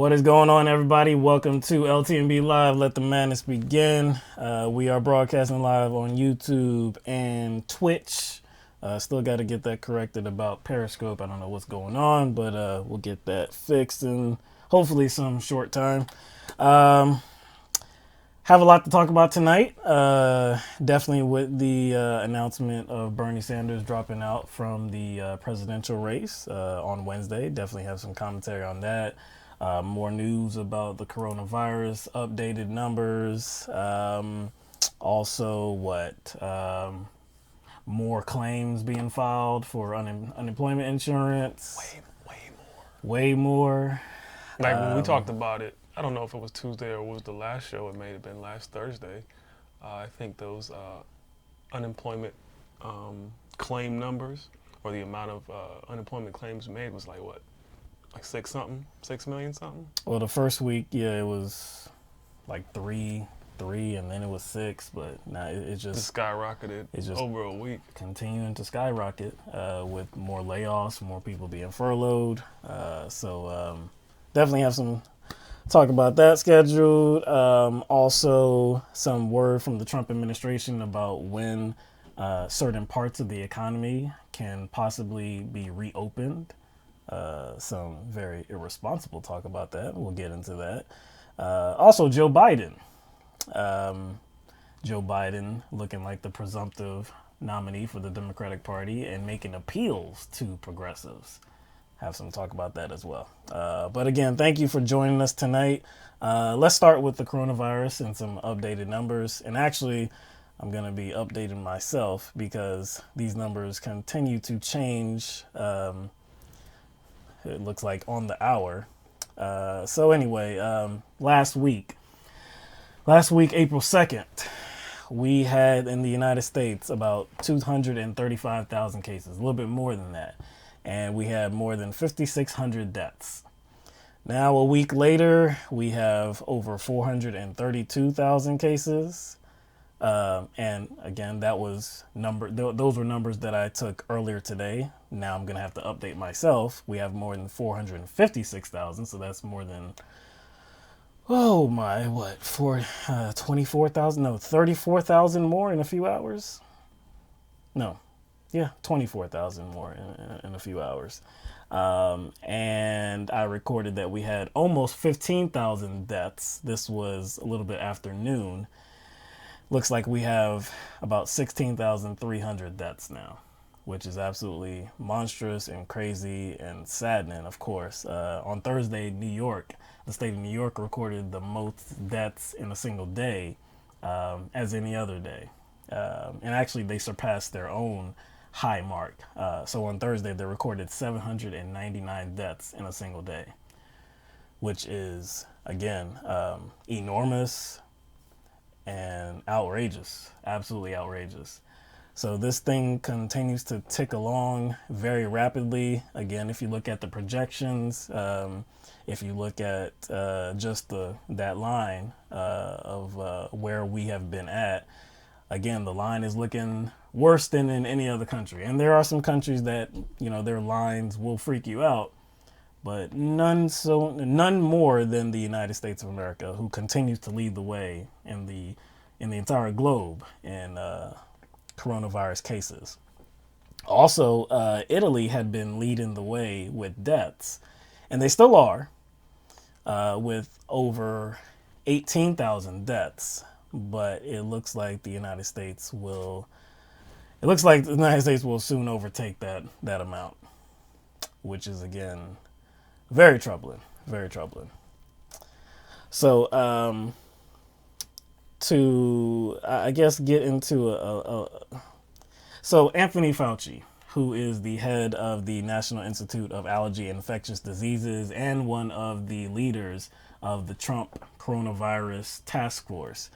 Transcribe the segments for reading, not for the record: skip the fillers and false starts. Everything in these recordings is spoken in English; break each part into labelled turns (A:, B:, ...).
A: What is going on, everybody? Welcome to LTMB Live. Let the madness begin. We are broadcasting live on YouTube and Twitch. Still got to get that corrected about Periscope. I don't know what's going on, but we'll get that fixed in hopefully some short time. Have a lot to talk about tonight. Definitely with the announcement of Bernie Sanders dropping out from the presidential race on Wednesday. Definitely have some commentary on that. More news about the coronavirus, updated numbers. More claims being filed for unemployment insurance. Way more.
B: Like when we talked about it, I don't know if it was Tuesday or it was the last show. It may have been last Thursday. I think those unemployment claim numbers, or the amount of unemployment claims made, was like what? Like 6 million something?
A: Well, the first week, yeah, it was like three, and then it was 6, but now it just
B: skyrocketed. It's just over a week.
A: Continuing to skyrocket with more layoffs, more people being furloughed. Definitely have some talk about that scheduled. Also, some word from the Trump administration about when certain parts of the economy can possibly be reopened. Some very irresponsible talk about that. We'll get into that. Also, Joe Biden. Joe Biden looking like the presumptive nominee for the Democratic Party and making appeals to progressives. Have some talk about that as well. But again, thank you for joining us tonight. Let's start with the coronavirus and some updated numbers. And actually, I'm going to be updating myself because these numbers continue to change. It looks like on the hour. Last week, April 2nd, we had in the United States about 235,000 cases, a little bit more than that. And we had more than 5,600 deaths. Now, a week later, we have over 432,000 cases. And again, that was those were numbers that I took earlier today. Now I'm going to have to update myself. We have more than 456,000. So that's more than, 24,000? No, 34,000 more in a few hours. No. Yeah, 24,000 more in a few hours. And I recorded that we had almost 15,000 deaths. This was a little bit after noon. Looks like we have about 16,300 deaths now, which is absolutely monstrous and crazy and saddening, of course. On Thursday, the state of New York recorded the most deaths in a single day as any other day. And actually, they surpassed their own high mark. So on Thursday, they recorded 799 deaths in a single day, which is, again, enormous and outrageous, absolutely outrageous. So this thing continues to tick along very rapidly. Again, if you look at the projections, if you look at just that line of where we have been at, again, the line is looking worse than in any other country. And there are some countries that, their lines will freak you out, but none more than the United States of America, who continues to lead the way in the entire globe in coronavirus cases. Also, Italy had been leading the way with deaths, and they still are, with over 18,000 deaths. But it looks like the United States will soon overtake that amount, which is, again, very troubling, very troubling. So, to, I guess, get into so Anthony Fauci, who is the head of the National Institute of Allergy and Infectious Diseases and one of the leaders of the Trump coronavirus task force,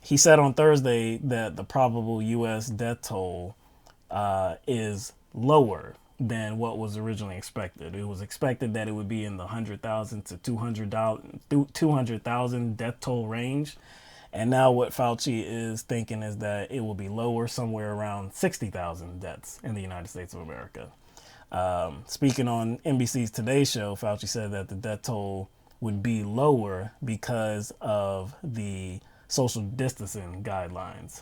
A: he said on Thursday that the probable U.S. death toll is lower than what was originally expected. It was expected that it would be in the 100,000 to 200,000 death toll range. And now what Fauci is thinking is that it will be lower, somewhere around 60,000 deaths in the United States of America. Speaking on NBC's Today Show, Fauci said that the death toll would be lower because of the social distancing guidelines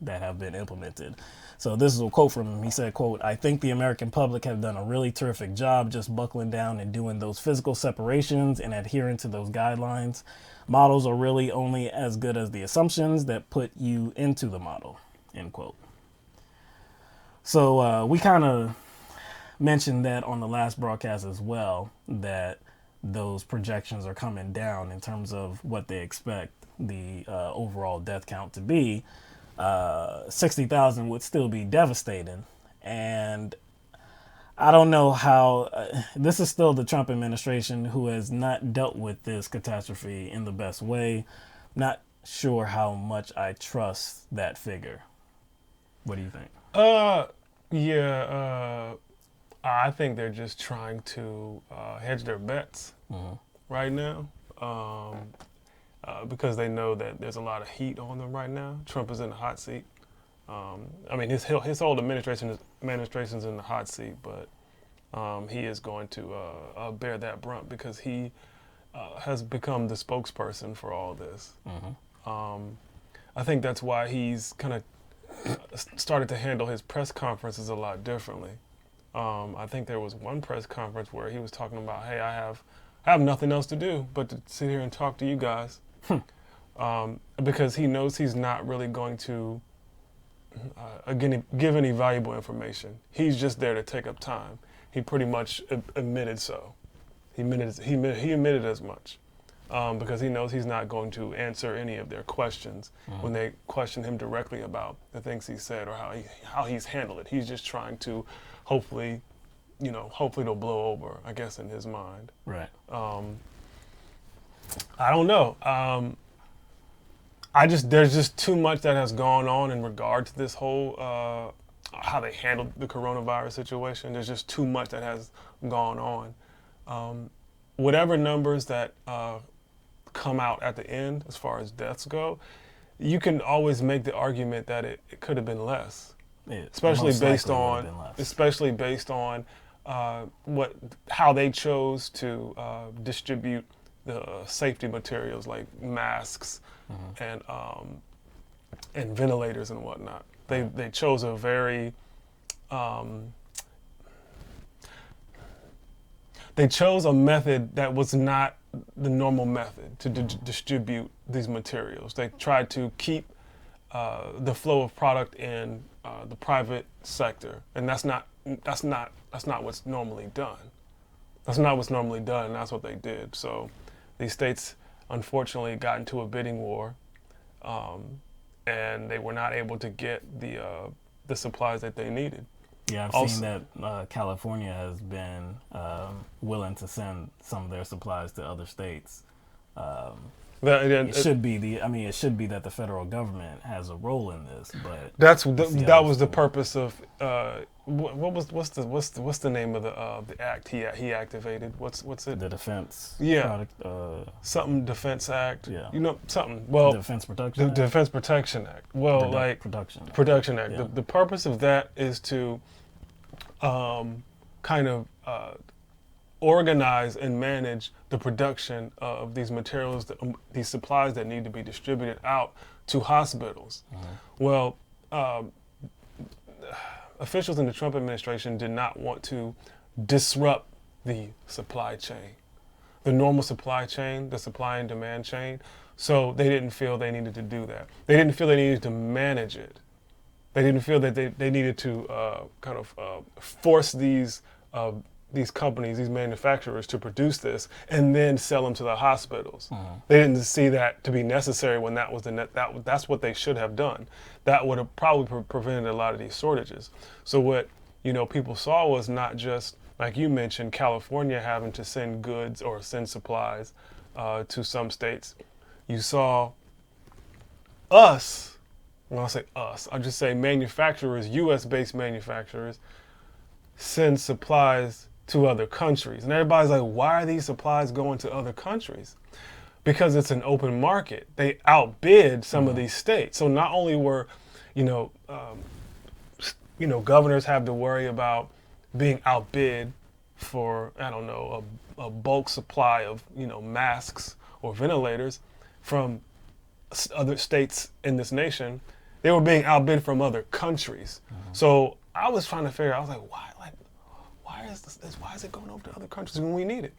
A: that have been implemented. So this is a quote from him. He said, quote, "I think the American public have done a really terrific job just buckling down and doing those physical separations and adhering to those guidelines. Models are really only as good as the assumptions that put you into the model," end quote. So we kind of mentioned that on the last broadcast as well, that those projections are coming down in terms of what they expect the overall death count to be. 60,000 would still be devastating. And I don't know how, this is still the Trump administration who has not dealt with this catastrophe in the best way. Not sure how much I trust that figure. What do you think?
B: I think they're just trying to hedge their bets right now, because they know that there's a lot of heat on them right now. Trump is in the hot seat. His whole administration's in the hot seat, but he is going to bear that brunt because he has become the spokesperson for all this. I think that's why he's kind of started to handle his press conferences a lot differently. I think there was one press conference where he was talking about, "Hey, I have nothing else to do but to sit here and talk to you guys," because he knows he's not really going to give any valuable information. He's just there to take up time. He pretty much admitted so. He admitted as much. Because he knows he's not going to answer any of their questions when they question him directly about the things he said or how he's handled it. He's just trying to hopefully it'll blow over, I guess, in his mind.
A: Right.
B: I don't know. There's just too much that has gone on in regard to this whole how they handled the coronavirus situation. There's just too much that has gone on. Whatever numbers that come out at the end as far as deaths go, you can always make the argument that it could have been less, especially based on how they chose to distribute the safety materials like masks and ventilators and whatnot. They chose a very they chose a method that was not the normal method to distribute these materials. They tried to keep the flow of product in the private sector, and that's not what's normally done. That's not what's normally done, and that's what they did. So these states unfortunately got into a bidding war, and they were not able to get the supplies that they needed.
A: Yeah, I've seen that California has been willing to send some of their supplies to other states. It should be that the federal government has a role in this, but
B: that was the purpose of what's the name of the act he activated? What's it?
A: The Defense
B: Product, something Defense Act.
A: Yeah,
B: something. Well,
A: the Defense Production Act.
B: Defense Protection Act. Well, Production Act.
A: Yeah.
B: The purpose of that is to kind of organize and manage the production of these materials, these supplies that need to be distributed out to hospitals. Well, officials in the Trump administration did not want to disrupt the supply chain, the normal supply chain, the supply and demand chain. So they didn't feel they needed to do that. They didn't feel they needed to manage it. They didn't feel that they needed to force these companies, these manufacturers, to produce this and then sell them to the hospitals. They didn't see that to be necessary when that was that's what they should have done. That would have probably prevented a lot of these shortages. So what people saw was not just, like you mentioned, California having to send goods or send supplies to some states. You saw us. When I say us, I'll just say manufacturers, U.S.-based manufacturers, send supplies to other countries. And everybody's like, why are these supplies going to other countries? Because it's an open market. They outbid some of these states. So not only were, governors have to worry about being outbid for, I don't know, a bulk supply of, masks or ventilators from other states in this nation. They were being outbid from other countries. So I was trying to figure out, I was like, why is why is it going over to other countries when we need it?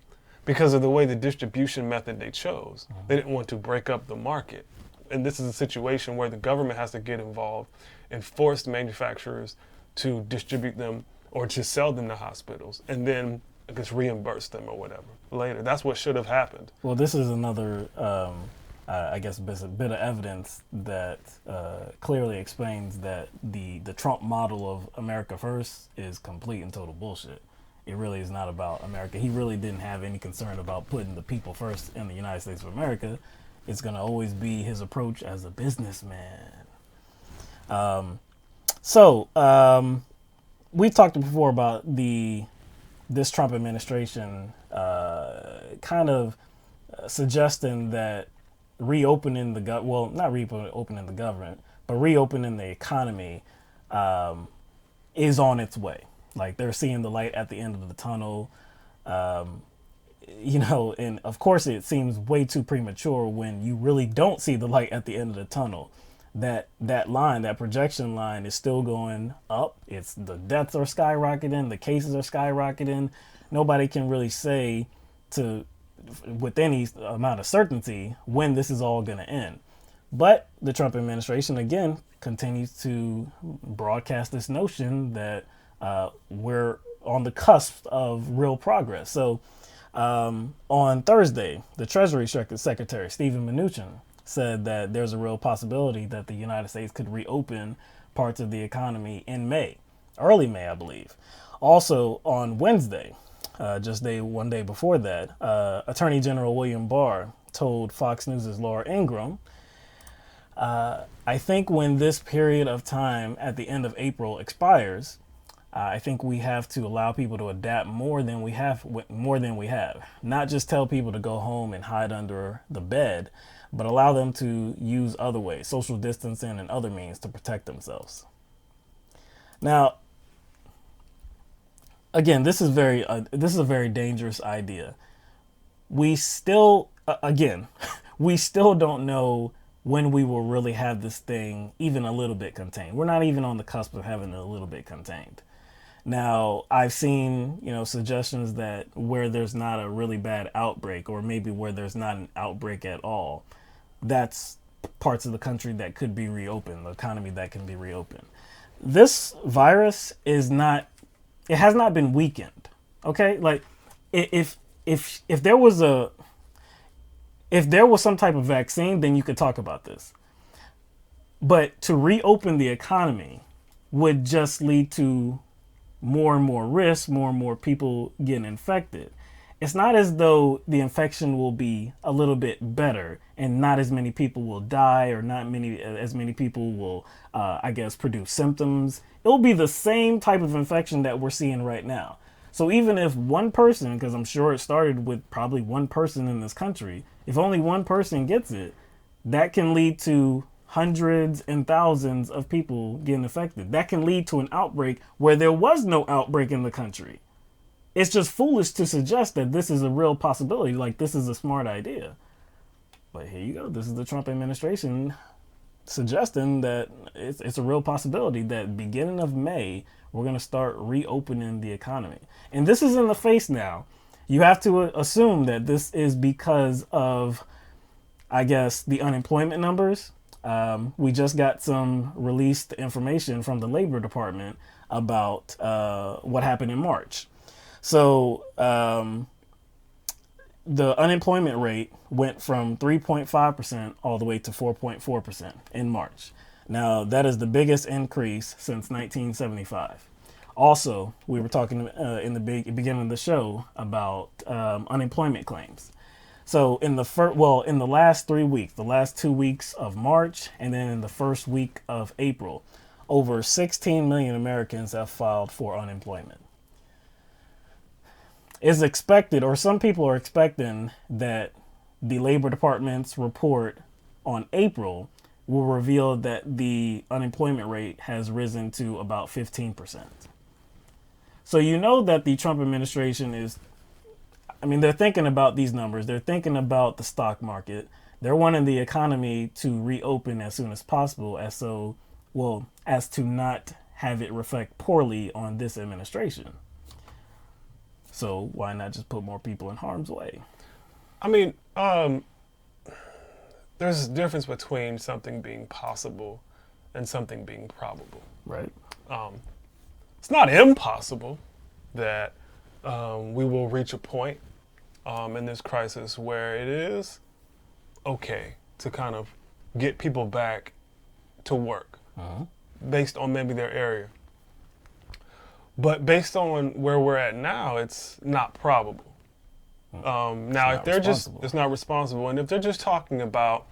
B: Because of the way the distribution method they chose. They didn't want to break up the market. And this is a situation where the government has to get involved and force manufacturers to distribute them or to sell them to hospitals and then I guess reimburse them or whatever later. That's what should have happened.
A: Well, this is another, I guess, a bit of evidence that clearly explains that the Trump model of America first is complete and total bullshit. It really is not about America. He really didn't have any concern about putting the people first in the United States of America. It's going to always be his approach as a businessman. We've talked before about this Trump administration kind of suggesting that reopening not reopening the government, but reopening the economy is on its way. Like they're seeing the light at the end of the tunnel. And of course it seems way too premature when you really don't see the light at the end of the tunnel. That projection line is still going up. It's the deaths are skyrocketing, the cases are skyrocketing. Nobody can really say with any amount of certainty when this is all going to end. But the Trump administration, again, continues to broadcast this notion that we're on the cusp of real progress. So on Thursday, the Treasury Secretary, Steven Mnuchin, said that there's a real possibility that the United States could reopen parts of the economy in May, early May, I believe. Also on Wednesday, one day before that, Attorney General William Barr told Fox News' Laura Ingraham, I think when this period of time at the end of April expires, I think we have to allow people to adapt more than we have. Not just tell people to go home and hide under the bed, but allow them to use other ways, social distancing and other means to protect themselves. Now, again, this is a very dangerous idea. We still don't know when we will really have this thing even a little bit contained. We're not even on the cusp of having it a little bit contained. Now, I've seen, suggestions that where there's not a really bad outbreak, or maybe where there's not an outbreak at all, that's parts of the country that could be reopened, the economy that can be reopened. This virus has not been weakened. Okay? Like if there was some type of vaccine, then you could talk about this. But to reopen the economy would just lead to more and more risk, more and more people getting infected. It's not as though the infection will be a little bit better and not as many people will die, or as many people will, produce symptoms. It'll be the same type of infection that we're seeing right now. So even if one person, because I'm sure it started with probably one person in this country, if only one person gets it, that can lead to hundreds and thousands of people getting affected. That can lead to an outbreak where there was no outbreak in the country. It's just foolish to suggest that this is a real possibility, like this is a smart idea. But here you go. This is the Trump administration suggesting that it's a real possibility that beginning of May, we're going to start reopening the economy. And this is in the face now. You have to assume that this is because of, the unemployment numbers. We just got some released information from the Labor Department about what happened in March. So the unemployment rate went from 3.5% all the way to 4.4% in March. Now, that is the biggest increase since 1975. Also, we were talking in the beginning of the show about unemployment claims. So in the last 3 weeks, the last 2 weeks of March, and then in the first week of April, over 16 million Americans have filed for unemployment. It's expected, or some people are expecting, that the Labor Department's report on April will reveal that the unemployment rate has risen to about 15%. So you know that the Trump administration is, I mean, they're thinking about these numbers. They're thinking about the stock market. They're wanting the economy to reopen as soon as possible, as to not have it reflect poorly on this administration. So why not just put more people in harm's way?
B: I mean, there's a difference between something being possible and something being probable.
A: Right.
B: It's not impossible that we will reach a point in this crisis where it is okay to kind of get people back to work based on maybe their area. But based on where we're at now, it's not probable. Now, if they're just, it's not responsible. And if they're just talking about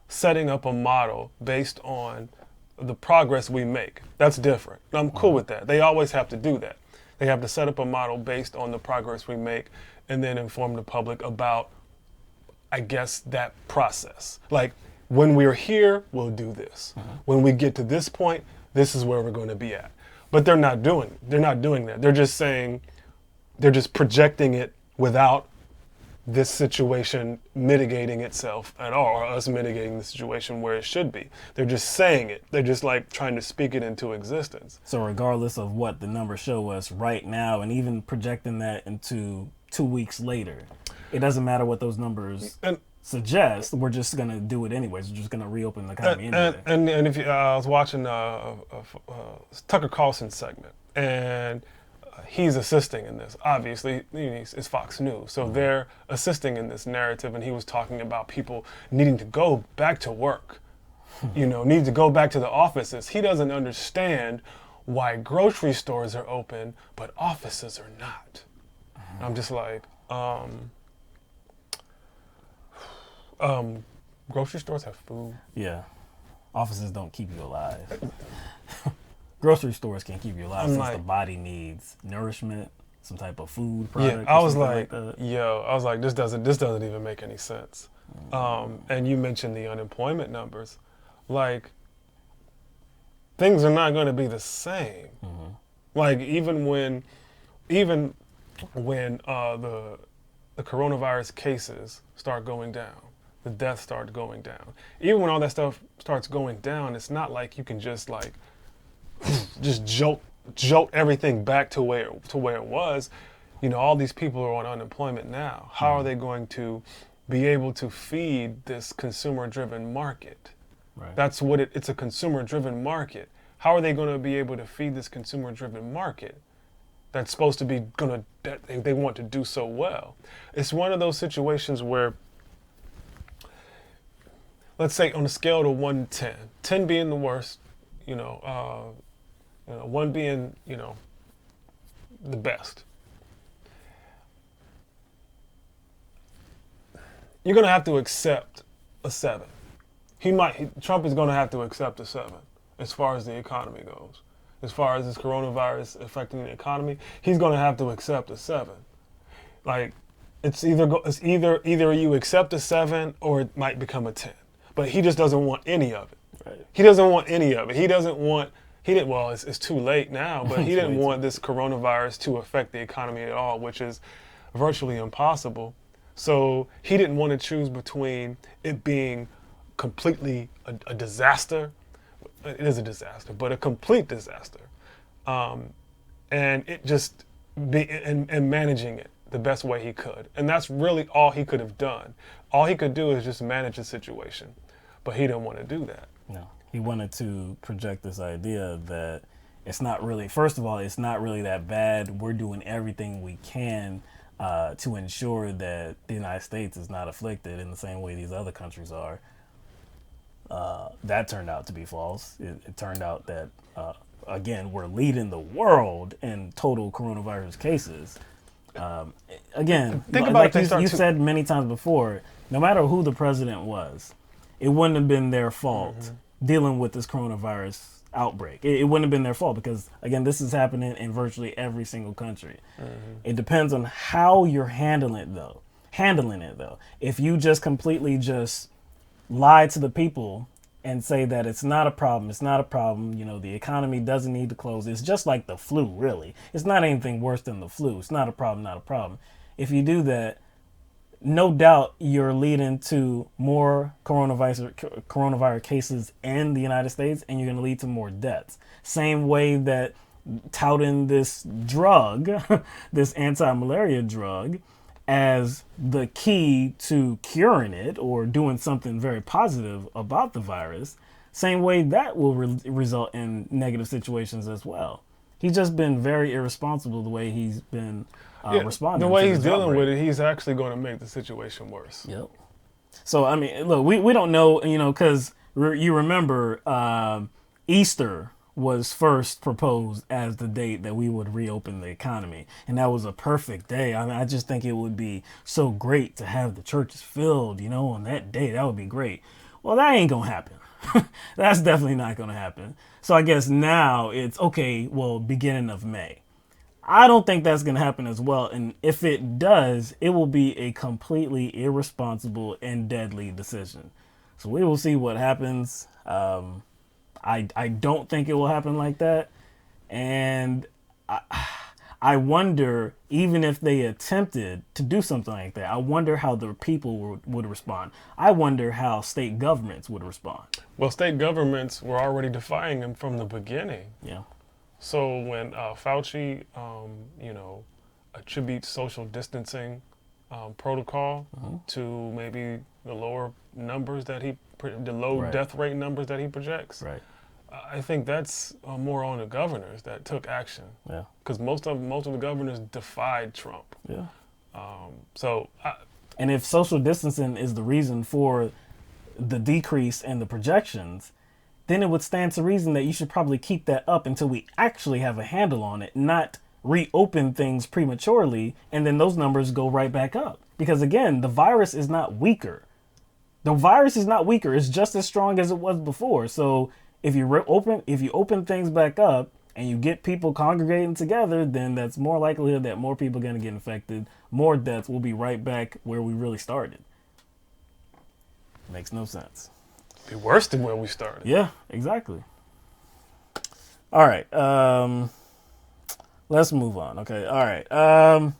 B: setting up a model based on the progress we make, that's different. I'm cool with that. They always have to do that. They have to set up a model based on the progress we make and then inform the public about, I guess, that process. Like, when we're here, we'll do this. When we get to this point, this is where we're going to be at. But they're not doing that. They're just saying, they're just projecting it without this situation mitigating itself at all, or us mitigating the situation where it should be. They're just saying it. They're just like trying to speak it into existence.
A: So regardless of what the numbers show us right now, and even projecting that into 2 weeks later, it doesn't matter what those numbers suggest. We're just going to do it anyways. We're just going to reopen the economy anyway.
B: And if you, I was watching Tucker Carlson's segment, and he's assisting in this. Obviously, it's Fox News, so they're assisting in this narrative. And he was talking about people needing to go back to work, need to go back to the offices. He doesn't understand why grocery stores are open, but offices are not. I'm just like, grocery stores have food.
A: Yeah. Offices don't keep you alive. Grocery stores can keep you alive since the body needs nourishment, some type of food product.
B: Yeah, I was like this doesn't even make any sense. And you mentioned the unemployment numbers. Like, things are not going to be the same. Like, even when the coronavirus cases start going down, the deaths start going down. Even when all that stuff starts going down, it's not like you can just like just jolt everything back to where it was. All these people are on unemployment now. How are they going to be able to feed this consumer-driven market?
A: Right.
B: That's what it's a consumer-driven market. How are they going to be able to feed this consumer-driven market that's supposed to be that they want to do so well? It's one of those situations where, let's say on a scale to 1 to 10, 10 being the worst, 1 being, the best. You're going to have to accept a 7. Trump is going to have to accept a 7 as far as the economy goes. As far as this coronavirus affecting the economy, he's going to have to accept a 7. Like, it's either you accept a 7 or it might become a 10. But he just doesn't want any of it.
A: Right.
B: He doesn't want any of it. It's too late now, but he didn't want this coronavirus to affect the economy at all, which is virtually impossible. So he didn't want to choose between it being completely a disaster. It is a disaster, but a complete disaster. And it just and managing it the best way he could. And that's really all he could have done. All he could do is just manage the situation, but he didn't want to do that.
A: No. He wanted to project this idea that it's not really that bad. We're doing everything we can to ensure that the United States is not afflicted in the same way these other countries are. That turned out to be false. It turned out that, again, we're leading the world in total coronavirus cases. Again,
B: think about
A: you said many times before, no matter who the president was, it wouldn't have been their fault dealing with this coronavirus outbreak. It wouldn't have been their fault because, again, this is happening in virtually every single country. It depends on how you're handling it, though. If you just completely just lie to the people and say that it's not a problem. It's not a problem. You know, the economy doesn't need to close. It's just like the flu, really. It's not anything worse than the flu. It's not a problem, not a problem. If you do that, no doubt you're leading to more coronavirus cases in the United States, and you're going to lead to more deaths. Same way that touting this drug, this anti-malaria drug, as the key to curing it or doing something very positive about the virus, same way that will result in negative situations as well. He's just been very irresponsible the way he's been responding.
B: The way
A: to
B: he's
A: this
B: dealing
A: outbreak.
B: with it, he's actually going to make the situation worse.
A: Yep. So, I mean, look, we don't know, you know, because you remember Easter was first proposed as the date that we would reopen the economy. And that was a perfect day. I mean, I just think it would be so great to have the churches filled, you know, on that day. That would be great. Well, that ain't going to happen. That's definitely not going to happen. So I guess now it's okay, well, beginning of May. I don't think that's going to happen as well. And if it does, it will be a completely irresponsible and deadly decision. So we will see what happens. I don't think it will happen like that. And I wonder, even if they attempted to do something like that, I wonder how the people would respond. I wonder how state governments would respond.
B: Well, state governments were already defying him from the beginning.
A: Yeah.
B: So when Fauci, you know, attributes social distancing protocol to maybe the lower numbers that the low
A: Right.
B: death rate numbers that he projects,
A: Right.
B: I think that's more on the governors that took action.
A: Yeah.
B: Because most of the governors defied Trump.
A: Yeah.
B: And
A: if social distancing is the reason for the decrease in the projections, then it would stand to reason that you should probably keep that up until we actually have a handle on it, not reopen things prematurely and then those numbers go right back up. Because again, the virus is not weaker. The virus is not weaker. It's just as strong as it was before. So if you open things back up and you get people congregating together, then that's more likelihood that more people are going to get infected. More deaths will be right back where we really started. Makes no sense.
B: be worse than where we started.
A: Yeah, exactly. All right. Let's move on. Okay. All right.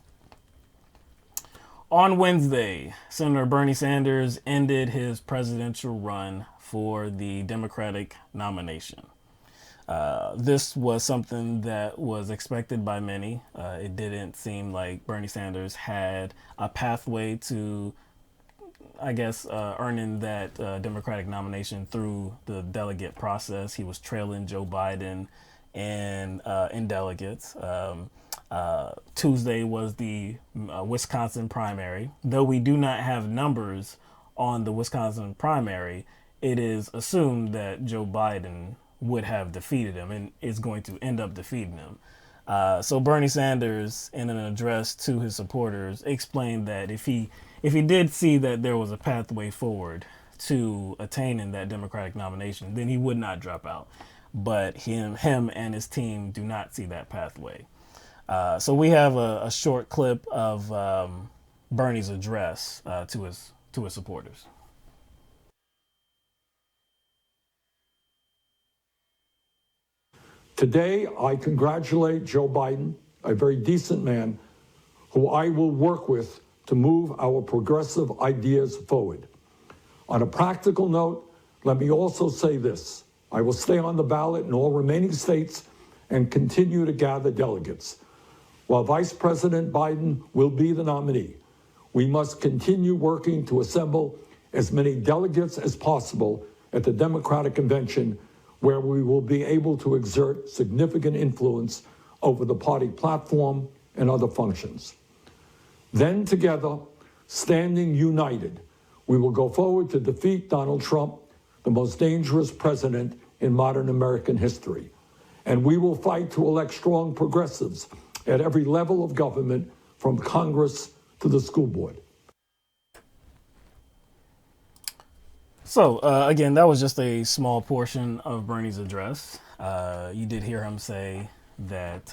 A: On Wednesday, Senator Bernie Sanders ended his presidential run for the Democratic nomination. This was something that was expected by many. It didn't seem like Bernie Sanders had a pathway to, I guess, earning that Democratic nomination through the delegate process. He was trailing Joe Biden in delegates. Tuesday was the Wisconsin primary. Though we do not have numbers on the Wisconsin primary, it is assumed that Joe Biden would have defeated him and is going to end up defeating him. So Bernie Sanders, in an address to his supporters, explained that if he did see that there was a pathway forward to attaining that Democratic nomination, then he would not drop out. But him and his team do not see that pathway. So we have a short clip of Bernie's address to his supporters.
C: Today, I congratulate Joe Biden, a very decent man, who I will work with to move our progressive ideas forward. On a practical note, let me also say this. I will stay on the ballot in all remaining states and continue to gather delegates. While Vice President Biden will be the nominee, we must continue working to assemble as many delegates as possible at the Democratic Convention, where we will be able to exert significant influence over the party platform and other functions. Then together, standing united, we will go forward to defeat Donald Trump, the most dangerous president in modern American history. And we will fight to elect strong progressives at every level of government, from Congress to the school board.
A: So, again, that was just a small portion of Bernie's address. You did hear him say that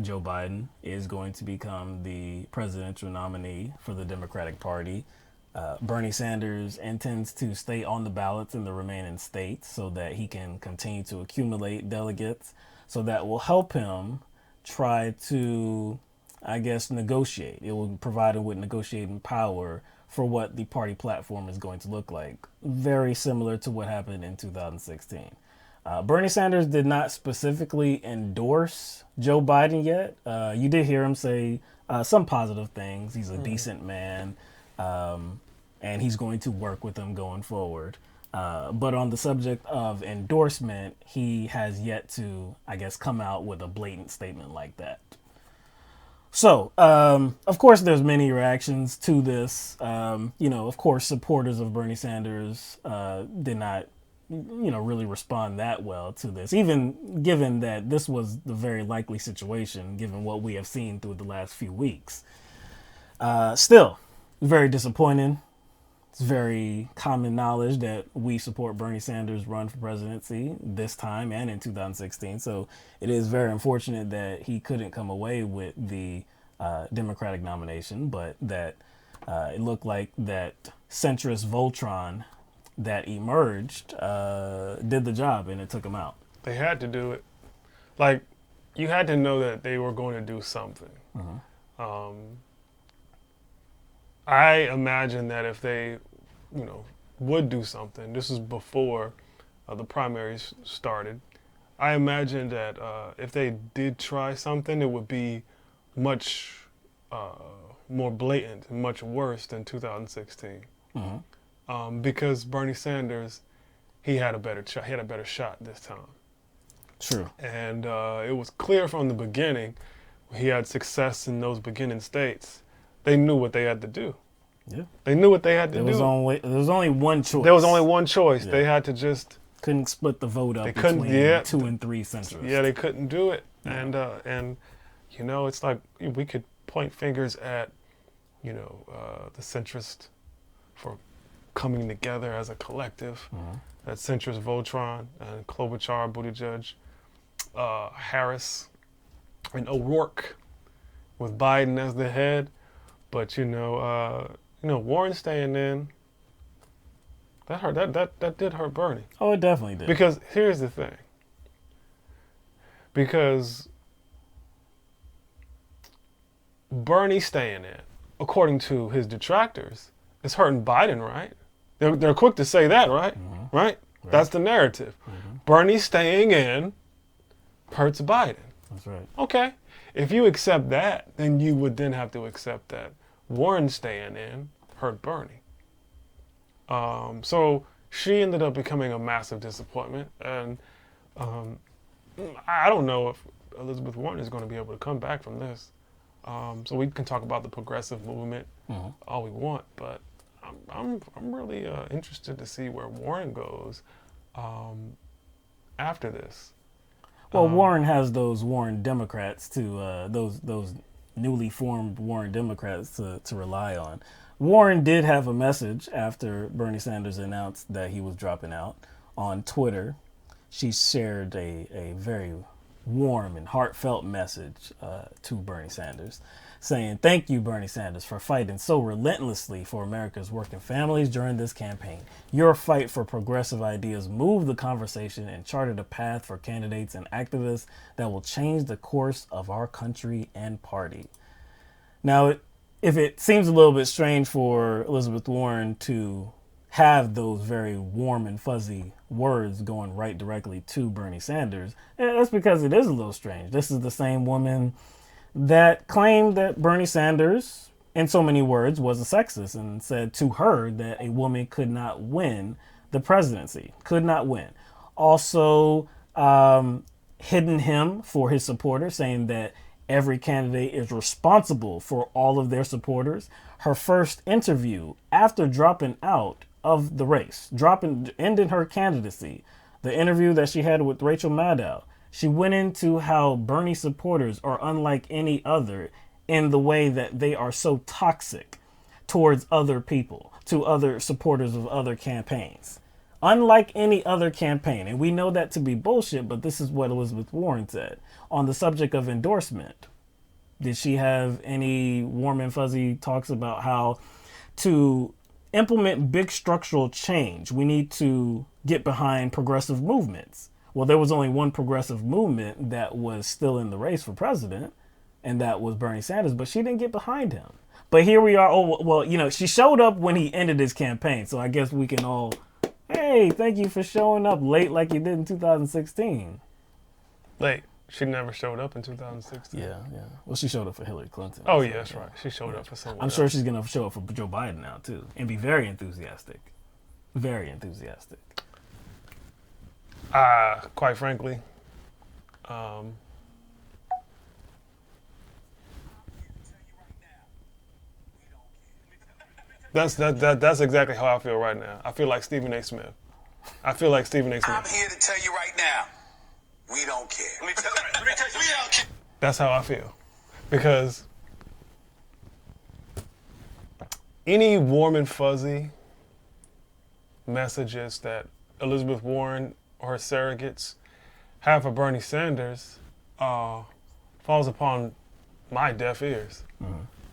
A: Joe Biden is going to become the presidential nominee for the Democratic Party Bernie Sanders intends to stay on the ballots in the remaining states so that he can continue to accumulate delegates. So that will help him try to, I guess, negotiate. It will provide him with negotiating power for what the party platform is going to look like. Very similar to what happened in 2016. Bernie Sanders did not specifically endorse Joe Biden yet. You did hear him say some positive things. He's a decent man, and he's going to work with him going forward. But on the subject of endorsement, he has yet to, I guess, come out with a blatant statement like that. So, of course, there's many reactions to this. Of course, supporters of Bernie Sanders did not really respond that well to this, even given that this was the very likely situation, given what we have seen through the last few weeks. Still, very disappointing. It's very common knowledge that we support Bernie Sanders' run for presidency this time and in 2016. So it is very unfortunate that he couldn't come away with the Democratic nomination, but that it looked like that centrist Voltron that emerged did the job, and it took him out.
B: They had to do it. Like, you had to know that they were going to do something. I imagine that if they, would do something, this is before the primaries started, I imagine that if they did try something, it would be much more blatant and much worse than 2016. Because Bernie Sanders, he had a better shot this time.
A: True.
B: And it was clear from the beginning, he had success in those beginning states. They knew what they had to do.
A: Yeah.
B: They knew what they had to do.
A: There was only one choice.
B: There was only one choice.
A: Yeah.
B: They had to just...
A: Couldn't split the vote up
B: between
A: 2 and 3 centrists.
B: Yeah, they couldn't do it.
A: Yeah.
B: And it's like we could point fingers at, the centrist for coming together as a collective. That centrist Voltron and Klobuchar, Buttigieg, Harris, and O'Rourke with Biden as the head. But Warren staying in, that did hurt Bernie.
A: Oh, it definitely did.
B: Because here's the thing. Because Bernie staying in, according to his detractors, is hurting Biden, right? They're quick to say that, right? Right? That's the narrative. Bernie staying in hurts Biden.
A: That's right.
B: Okay. If you accept that, then you would then have to accept that Warren staying in hurt Bernie. So she ended up becoming a massive disappointment. And I don't know if Elizabeth Warren is going to be able to come back from this. So we can talk about the progressive movement all we want, but I'm really interested to see where Warren goes after this.
A: Well, Warren has those Warren Democrats those newly formed Warren Democrats to rely on. Warren did have a message after Bernie Sanders announced that he was dropping out on Twitter. She shared a very warm and heartfelt message to Bernie Sanders, saying, "Thank you, Bernie Sanders, for fighting so relentlessly for America's working families during this campaign. Your fight for progressive ideas moved the conversation and charted a path for candidates and activists that will change the course of our country and party." Now, if it seems a little bit strange for Elizabeth Warren to have those very warm and fuzzy words going right directly to Bernie Sanders, that's because it is a little strange. This is the same woman that claimed that Bernie Sanders, in so many words, was a sexist and said to her that a woman could not win the presidency, could not win. Also, hidden him for his supporters, saying that every candidate is responsible for all of their supporters. Her first interview after dropping out of the race, ending her candidacy, the interview that she had with Rachel Maddow, she went into how Bernie supporters are unlike any other in the way that they are so toxic towards other people, to other supporters of other campaigns. Unlike any other campaign. And we know that to be bullshit, but this is what Elizabeth Warren said. On the subject of endorsement, did she have any warm and fuzzy talks about how to implement big structural change. We need to get behind progressive movements. Well, there was only one progressive movement that was still in the race for president, and that was Bernie Sanders, but she didn't get behind him. But here we are. Oh, well, you know, she showed up when he ended his campaign, so I guess we can all, hey, thank you for showing up late like you did in 2016.
B: Late. She never showed up in 2016.
A: Yeah. Well, she showed up for Hillary Clinton.
B: Oh, yeah, that's right. She showed up for someone
A: I'm sure
B: else.
A: she's going to show up for Joe Biden now, too, and be very enthusiastic. Very enthusiastic.
B: Quite frankly, that's exactly how I feel right now. I feel like Stephen A. Smith.
D: I'm here to tell you right now, we don't care. Let me tell you, we don't care.
B: That's how I feel. Because any warm and fuzzy messages that Elizabeth Warren or her surrogates have for Bernie Sanders falls upon my deaf ears.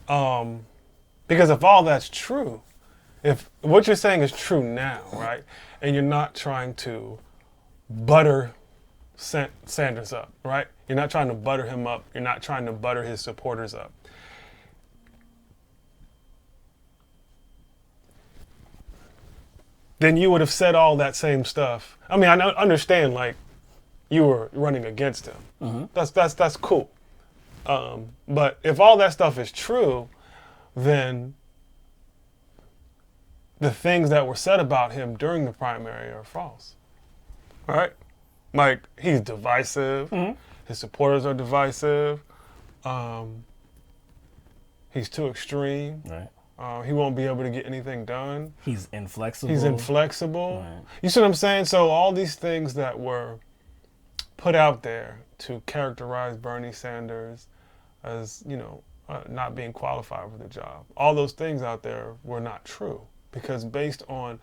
B: Because if all that's true, if what you're saying is true now, right, and you're not trying to butter Sanders up, right? You're not trying to butter him up. You're not trying to butter his supporters up. Then you would have said all that same stuff. I mean, I understand, like, you were running against him. That's cool. But if all that stuff is true, then the things that were said about him during the primary are false. All right? Like, he's divisive. His supporters are divisive. He's too extreme.
A: Right.
B: He won't be able to get anything done.
A: He's inflexible.
B: Right. You see what I'm saying? So all these things that were put out there to characterize Bernie Sanders as, you know, not being qualified for the job, all those things out there were not true. Because based on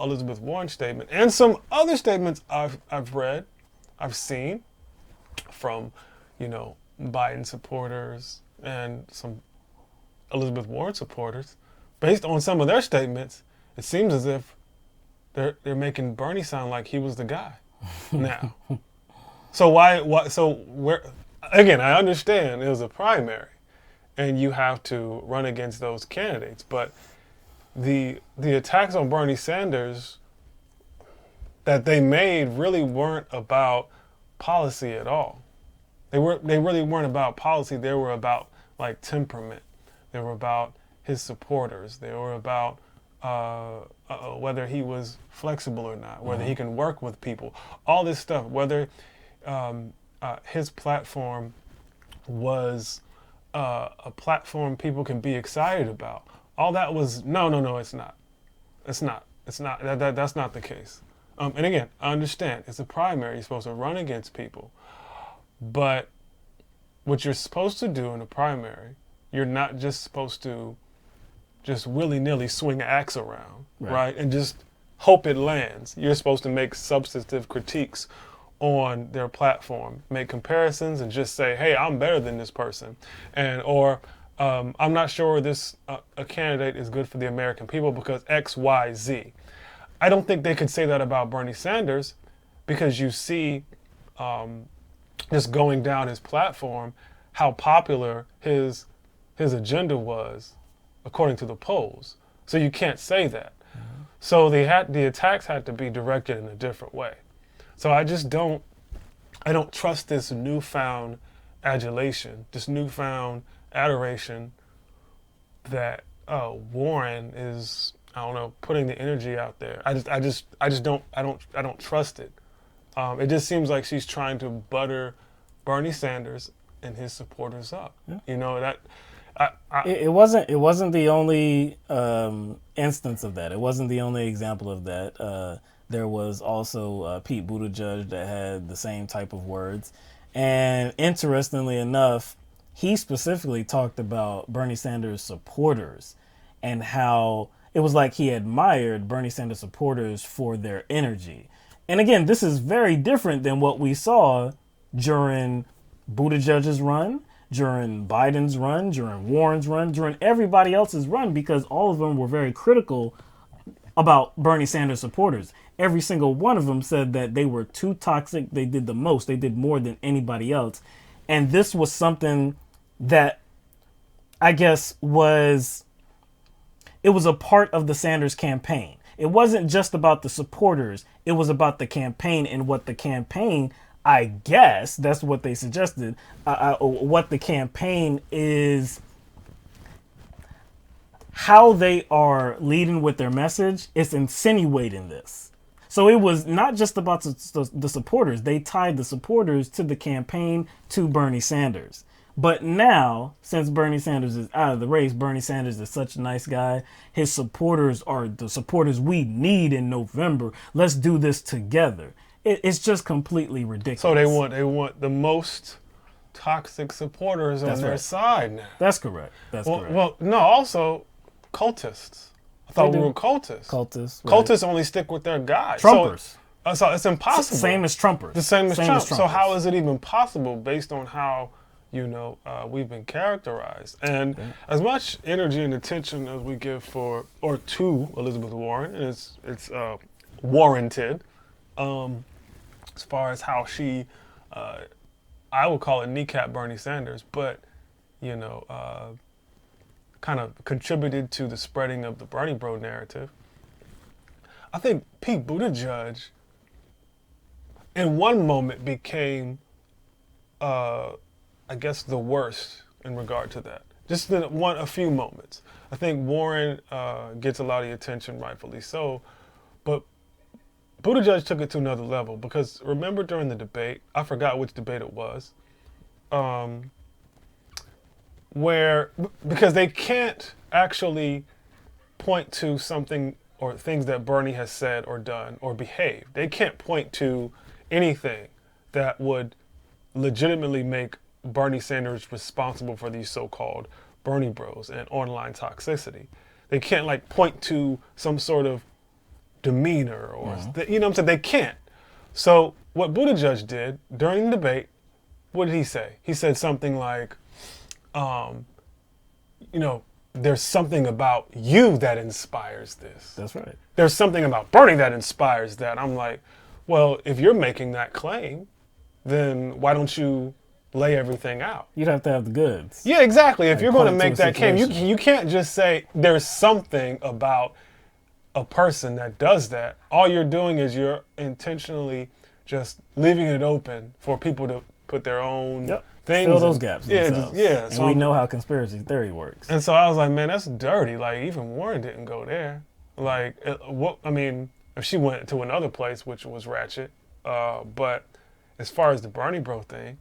B: Elizabeth Warren's statement and some other statements I've read, I've seen from, you know, Biden supporters and some Elizabeth Warren supporters, based on some of their statements, it seems as if they're making Bernie sound like he was the guy now. So where, again, I understand it was a primary and you have to run against those candidates, but the attacks on Bernie Sanders that they made really weren't about policy at all. They really weren't about policy. They were about, like, temperament. They were about his supporters. They were about whether he was flexible or not, whether he can work with people, all this stuff, whether his platform was a platform people can be excited about. All that was, no, it's not. It's not. That's not the case. And again, I understand, it's a primary. You're supposed to run against people. But what you're supposed to do in a primary, you're not just supposed to just willy-nilly swing an axe around, right? And just hope it lands. You're supposed to make substantive critiques on their platform, make comparisons, and just say, hey, I'm better than this person. Or I'm not sure this a candidate is good for the American people because X, Y, Z. I don't think they could say that about Bernie Sanders because you see just going down his platform how popular his agenda was according to the polls. So you can't say that. So the attacks had to be directed in a different way. So I don't trust this newfound adulation, this newfound adoration that Warren is, I don't know, putting the energy out there. I just don't trust it. It just seems like she's trying to butter Bernie Sanders and his supporters up. Yeah. You know that.
A: It wasn't the only instance of that. It wasn't the only example of that. There was also Pete Buttigieg that had the same type of words. And interestingly enough, he specifically talked about Bernie Sanders supporters and how it was like he admired Bernie Sanders supporters for their energy. And again, this is very different than what we saw during Buttigieg's run, during Biden's run, during Warren's run, during everybody else's run, because all of them were very critical about Bernie Sanders supporters. Every single one of them said that they were too toxic. They did the most. They did more than anybody else. And this was something that I guess it was a part of the Sanders campaign. It wasn't just about the supporters. It was about the campaign and what the campaign, I guess, that's what they suggested, what the campaign is, how they are leading with their message is insinuating this. So it was not just about the supporters. They tied the supporters to the campaign, to Bernie Sanders. But now, since Bernie Sanders is out of the race, Bernie Sanders is such a nice guy. His supporters are the supporters we need in November. Let's do this together. It's just completely ridiculous.
B: So they want the most toxic supporters on their side now.
A: That's correct. Correct.
B: Well, no, also cultists. I thought we were cultists.
A: Cultists. Right.
B: Cultists only stick with their guys.
A: Trumpers.
B: So it's impossible.
A: Same as Trumpers.
B: The same as Trump. So how is it even possible based on how we've been characterized? And as much energy and attention as we give to Elizabeth Warren, and it's warranted, as far as how she, I would call it kneecap Bernie Sanders, but, kind of contributed to the spreading of the Bernie Bro narrative. I think Pete Buttigieg, in one moment, became, I guess, the worst in regard to that. Just a few moments. I think Warren gets a lot of the attention, rightfully so, but Buttigieg took it to another level, because remember during the debate, I forgot which debate it was, because they can't actually point to something or things that Bernie has said or done or behaved. They can't point to anything that would legitimately make Bernie Sanders responsible for these so-called Bernie Bros and online toxicity. They can't point to some sort of demeanor or, you know what I'm saying? They can't. So what Buttigieg did during the debate, what did he say? He said something like, there's something about you that inspires this.
A: That's right.
B: There's something about Bernie that inspires that. I'm like, well, if you're making that claim, then why don't you lay everything out?
A: You'd have to have the goods.
B: Yeah, exactly. If you're going to make that claim,
A: situation.
B: you can't just say there's something about a person that does that. All you're doing is you're intentionally just leaving it open for people to put their own things.
A: Fill those gaps.
B: Yeah.
A: And we know how conspiracy theory works.
B: And so I was like, man, that's dirty. Like, even Warren didn't go there. Like, if she went to another place, which was ratchet. But as far as the Bernie Bro thing,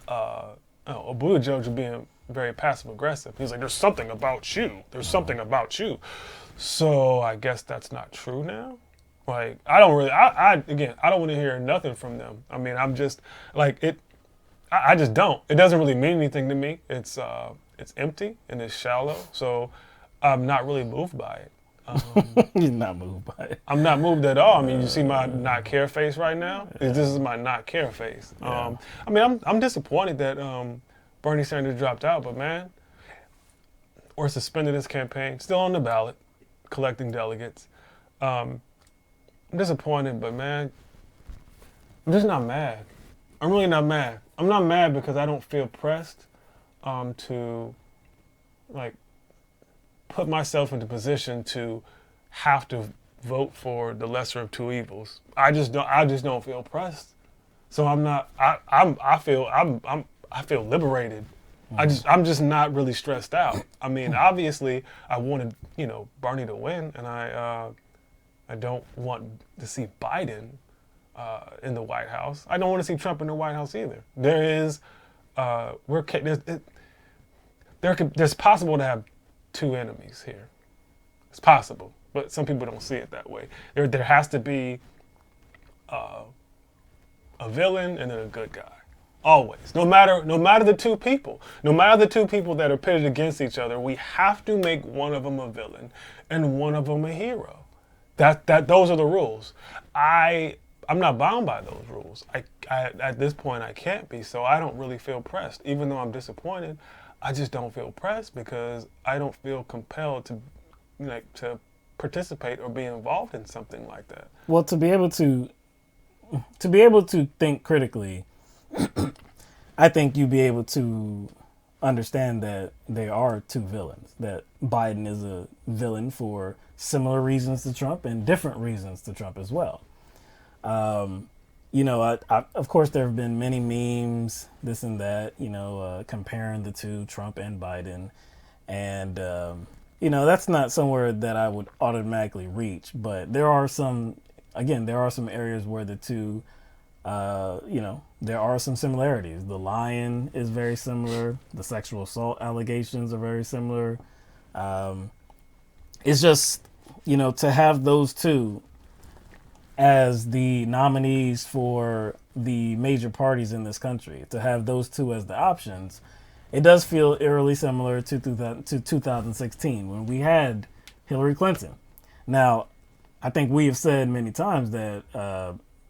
B: Buttigieg was being very passive aggressive. He's like, there's something about you. There's something about you. So I guess that's not true now. Like, I don't want to hear nothing from them. I mean, I'm just like it. I just don't. It doesn't really mean anything to me. It's empty and it's shallow. So I'm not really moved by it.
A: You're not moved by it.
B: I'm not moved at all. I mean, you see my not care face right now? This is my not care face.
A: Yeah.
B: I'm disappointed that Bernie Sanders dropped out, but man, or suspended his campaign, still on the ballot, collecting delegates. I'm disappointed, but man, I'm just not mad. I'm really not mad. I'm not mad because I don't feel pressed to put myself into position to have to vote for the lesser of two evils. I just don't feel pressed. So I'm not. I feel liberated. I'm just not really stressed out. I mean, obviously, I wanted Bernie to win, and I don't want to see Biden in the White House. I don't want to see Trump in the White House either. There's possible to have two enemies here. It's possible, but some people don't see it that way. There has to be a villain and then a good guy. Always. No matter the two people. No matter the two people that are pitted against each other, we have to make one of them a villain and one of them a hero. Those are the rules. I'm not bound by those rules. I at this point I can't be, so I don't really feel pressed. Even though I'm disappointed, I just don't feel pressed because I don't feel compelled to participate or be involved in something like that.
A: Well, to be able to think critically, I think you'd be able to understand that there are two villains, that Biden is a villain for similar reasons to Trump and different reasons to Trump as well. Of course, there have been many memes, this and that, comparing the two, Trump and Biden. And, that's not somewhere that I would automatically reach. But there are some areas where the two, there are some similarities. The lying is very similar. The sexual assault allegations are very similar. It's just, to have those two as the nominees for the major parties in this country, to have those two as the options, it does feel eerily similar to 2016 when we had Hillary Clinton. Now, I think we have said many times that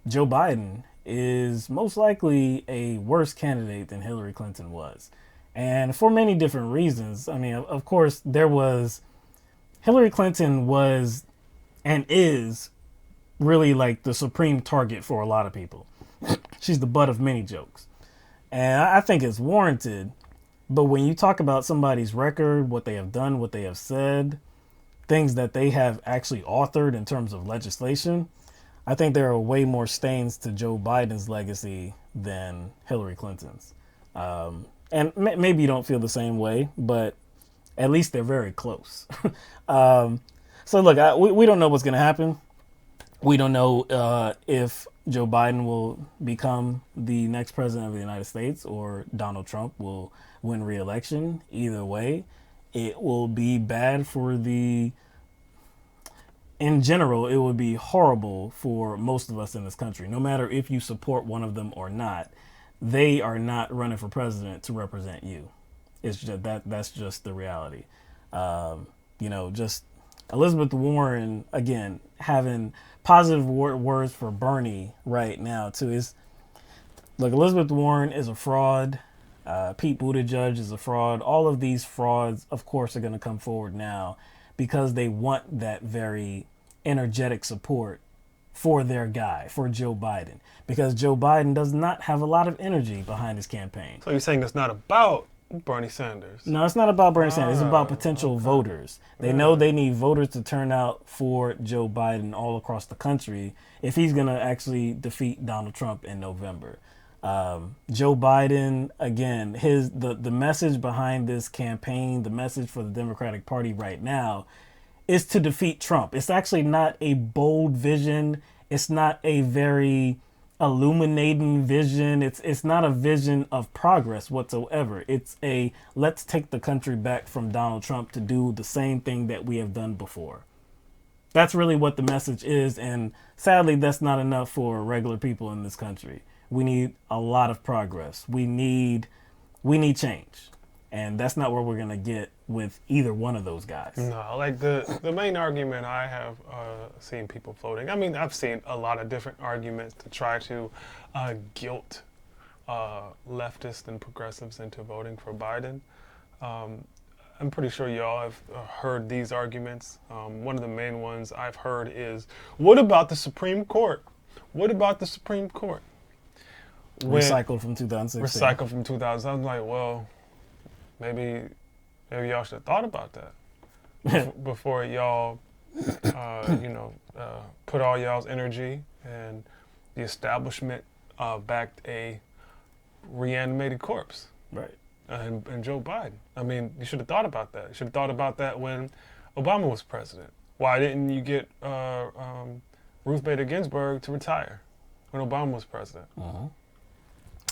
A: Joe Biden is most likely a worse candidate than Hillary Clinton was. And for many different reasons. I mean, of course, Hillary Clinton was and is really like the supreme target for a lot of people. She's the butt of many jokes. And I think it's warranted. But when you talk about somebody's record, what they have done, what they have said, things that they have actually authored in terms of legislation, I think there are way more stains to Joe Biden's legacy than Hillary Clinton's. And maybe you don't feel the same way, but at least they're very close. So look, we don't know what's going to happen. We don't know if Joe Biden will become the next president of the United States or Donald Trump will win re-election. Either way, it will be bad in general, it would be horrible for most of us in this country. No matter if you support one of them or not, they are not running for president to represent you. It's just that's just the reality. Just Elizabeth Warren, again, having positive words for Bernie right now too. Look, Elizabeth Warren is a fraud. Pete Buttigieg is a fraud. All of these frauds, of course, are going to come forward now because they want that very energetic support for their guy, for Joe Biden. Because Joe Biden does not have a lot of energy behind his campaign.
B: So you're saying it's not about Bernie Sanders?
A: No, it's not about Bernie Sanders. It's about potential voters. They know they need voters to turn out for Joe Biden all across the country if he's going to actually defeat Donald Trump in November. Joe Biden, again, the message behind this campaign, the message for the Democratic Party right now is to defeat Trump. It's actually not a bold vision. It's not a very illuminating vision. It's not a vision of progress whatsoever. It's a let's take the country back from Donald Trump to do the same thing that we have done before. That's really what the message is. And sadly, that's not enough for regular people in this country. We need a lot of progress. We need change. And that's not what we're going to get with either one of those guys.
B: No, like the main argument I have seen people floating, I mean, I've seen a lot of different arguments to try to guilt leftists and progressives into voting for Biden. I'm pretty sure y'all have heard these arguments. One of the main ones I've heard is, what about the Supreme Court? What about the Supreme Court?
A: Recycled from 2016.
B: Recycled from 2000. I'm like, well, maybe y'all should have thought about that before y'all, put all y'all's energy and the establishment backed a reanimated corpse.
A: Right.
B: And Joe Biden. I mean, you should have thought about that. You should have thought about that when Obama was president. Why didn't you get Ruth Bader Ginsburg to retire when Obama was president?
A: Uh-huh.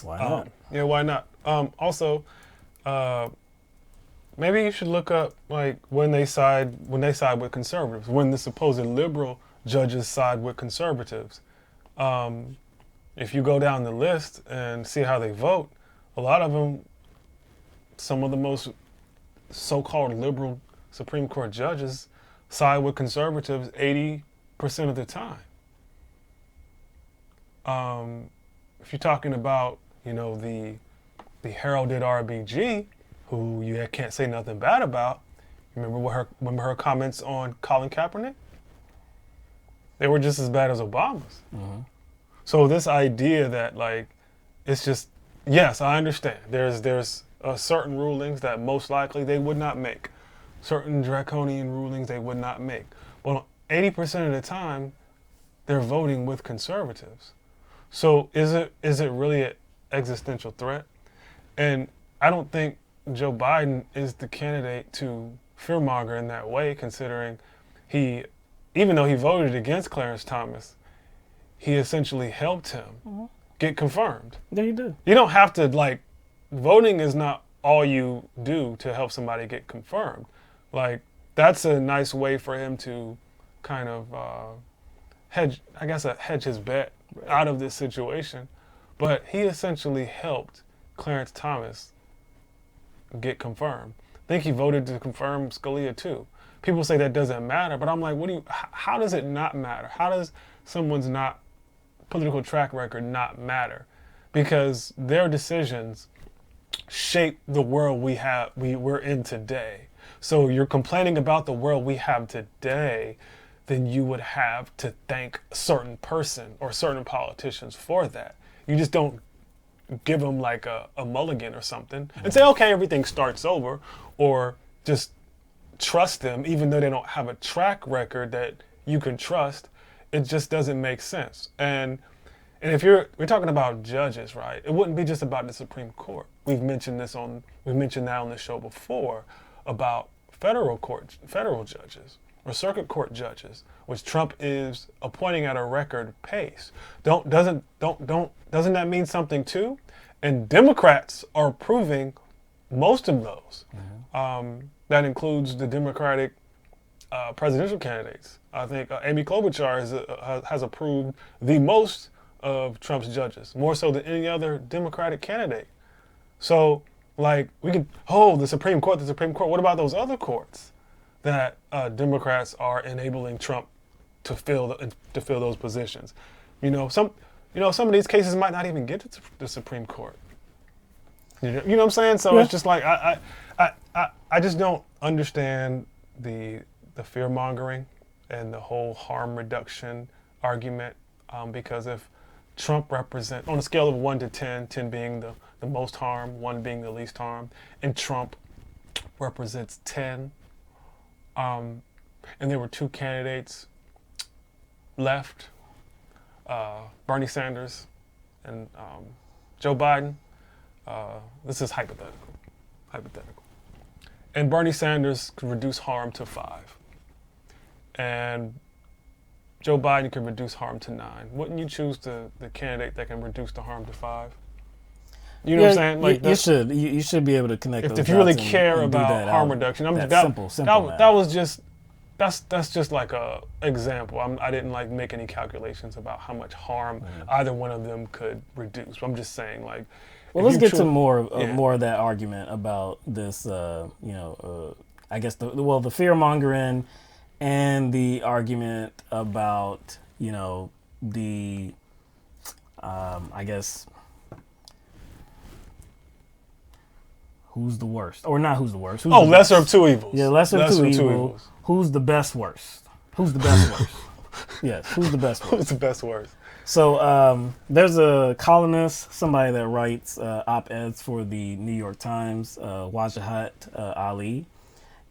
A: Why not?
B: Yeah, why not? Also, maybe you should look up like when they side with conservatives, when the supposed liberal judges side with conservatives. If you go down the list and see how they vote, a lot of them, some of the most so-called liberal Supreme Court judges side with conservatives 80% of the time. If you're talking about, the heralded RBG, who you can't say nothing bad about, remember her comments on Colin Kaepernick? They were just as bad as Obama's.
A: Mm-hmm.
B: So this idea that like, it's just, yes, I understand. There's certain rulings that most likely they would not make. Certain draconian rulings they would not make. Well, 80% of the time, they're voting with conservatives. So is it really an existential threat? And I don't think Joe Biden is the candidate to fearmonger in that way, considering even though he voted against Clarence Thomas, he essentially helped him get confirmed.
A: Yeah, you did.
B: You don't have to, like, voting is not all you do to help somebody get confirmed. Like, that's a nice way for him to kind of hedge his bet out of this situation. But he essentially helped Clarence Thomas get confirmed. I think he voted to confirm Scalia too. People say that doesn't matter, but I'm like, how does it not matter? How does someone's political track record not matter? Because their decisions shape the world we're in today. So you're complaining about the world we have today, then you would have to thank a certain person or certain politicians for that. You just don't give them like a mulligan or something and say, okay, everything starts over, or just trust them even though they don't have a track record that you can trust. It just doesn't make sense. And if we're talking about judges, right? It wouldn't be just about the Supreme Court. We've mentioned that on the show before about federal judges or circuit court judges, which Trump is appointing at a record pace. Doesn't that mean something too? And Democrats are approving most of those. Mm-hmm. That includes the Democratic presidential candidates. I think Amy Klobuchar has approved the most of Trump's judges, more so than any other Democratic candidate. So, like, we can, the Supreme Court. What about those other courts that Democrats are enabling Trump to fill those positions? Some of these cases might not even get to the Supreme Court. You know what I'm saying? So It's just like I just don't understand the fear mongering and the whole harm reduction argument, because if Trump represents, on a scale of 1 to 10, 10 being the most harm, 1 being the least harm, and Trump represents 10, and there were 2 candidates left, Bernie Sanders and Joe Biden. This is hypothetical. And Bernie Sanders could reduce harm to 5. And Joe Biden could reduce harm to 9. Wouldn't you choose the candidate that can reduce the harm to 5? You know what I'm saying? Like
A: you should be able to connect those
B: if you really
A: dots
B: care
A: and
B: about harm reduction.
A: Simple
B: That's just like a example. I didn't like make any calculations about how much harm either one of them could reduce. I'm just saying, like.
A: Well, let's get to more of that argument about this. I guess the fear mongering and the argument about the I guess who's the worst or not who's the worst.
B: Lesser of two evils.
A: Yeah, lesser of two evils. Who's the best worst? Who's the best worst? Yes, who's the best worst?
B: Who's the best worst?
A: So there's a columnist, somebody that writes op-eds for the New York Times, Wajahat Ali.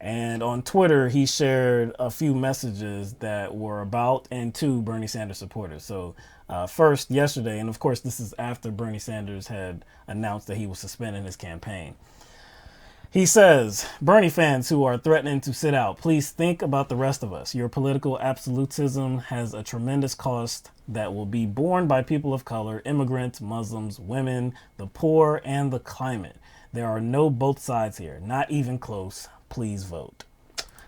A: And on Twitter, he shared a few messages that were about and to Bernie Sanders supporters. So first, yesterday, and of course this is after Bernie Sanders had announced that he was suspending his campaign. He says, Bernie fans who are threatening to sit out, please think about the rest of us. Your political absolutism has a tremendous cost that will be borne by people of color, immigrants, Muslims, women, the poor, and the climate. There are no both sides here, not even close. Please vote.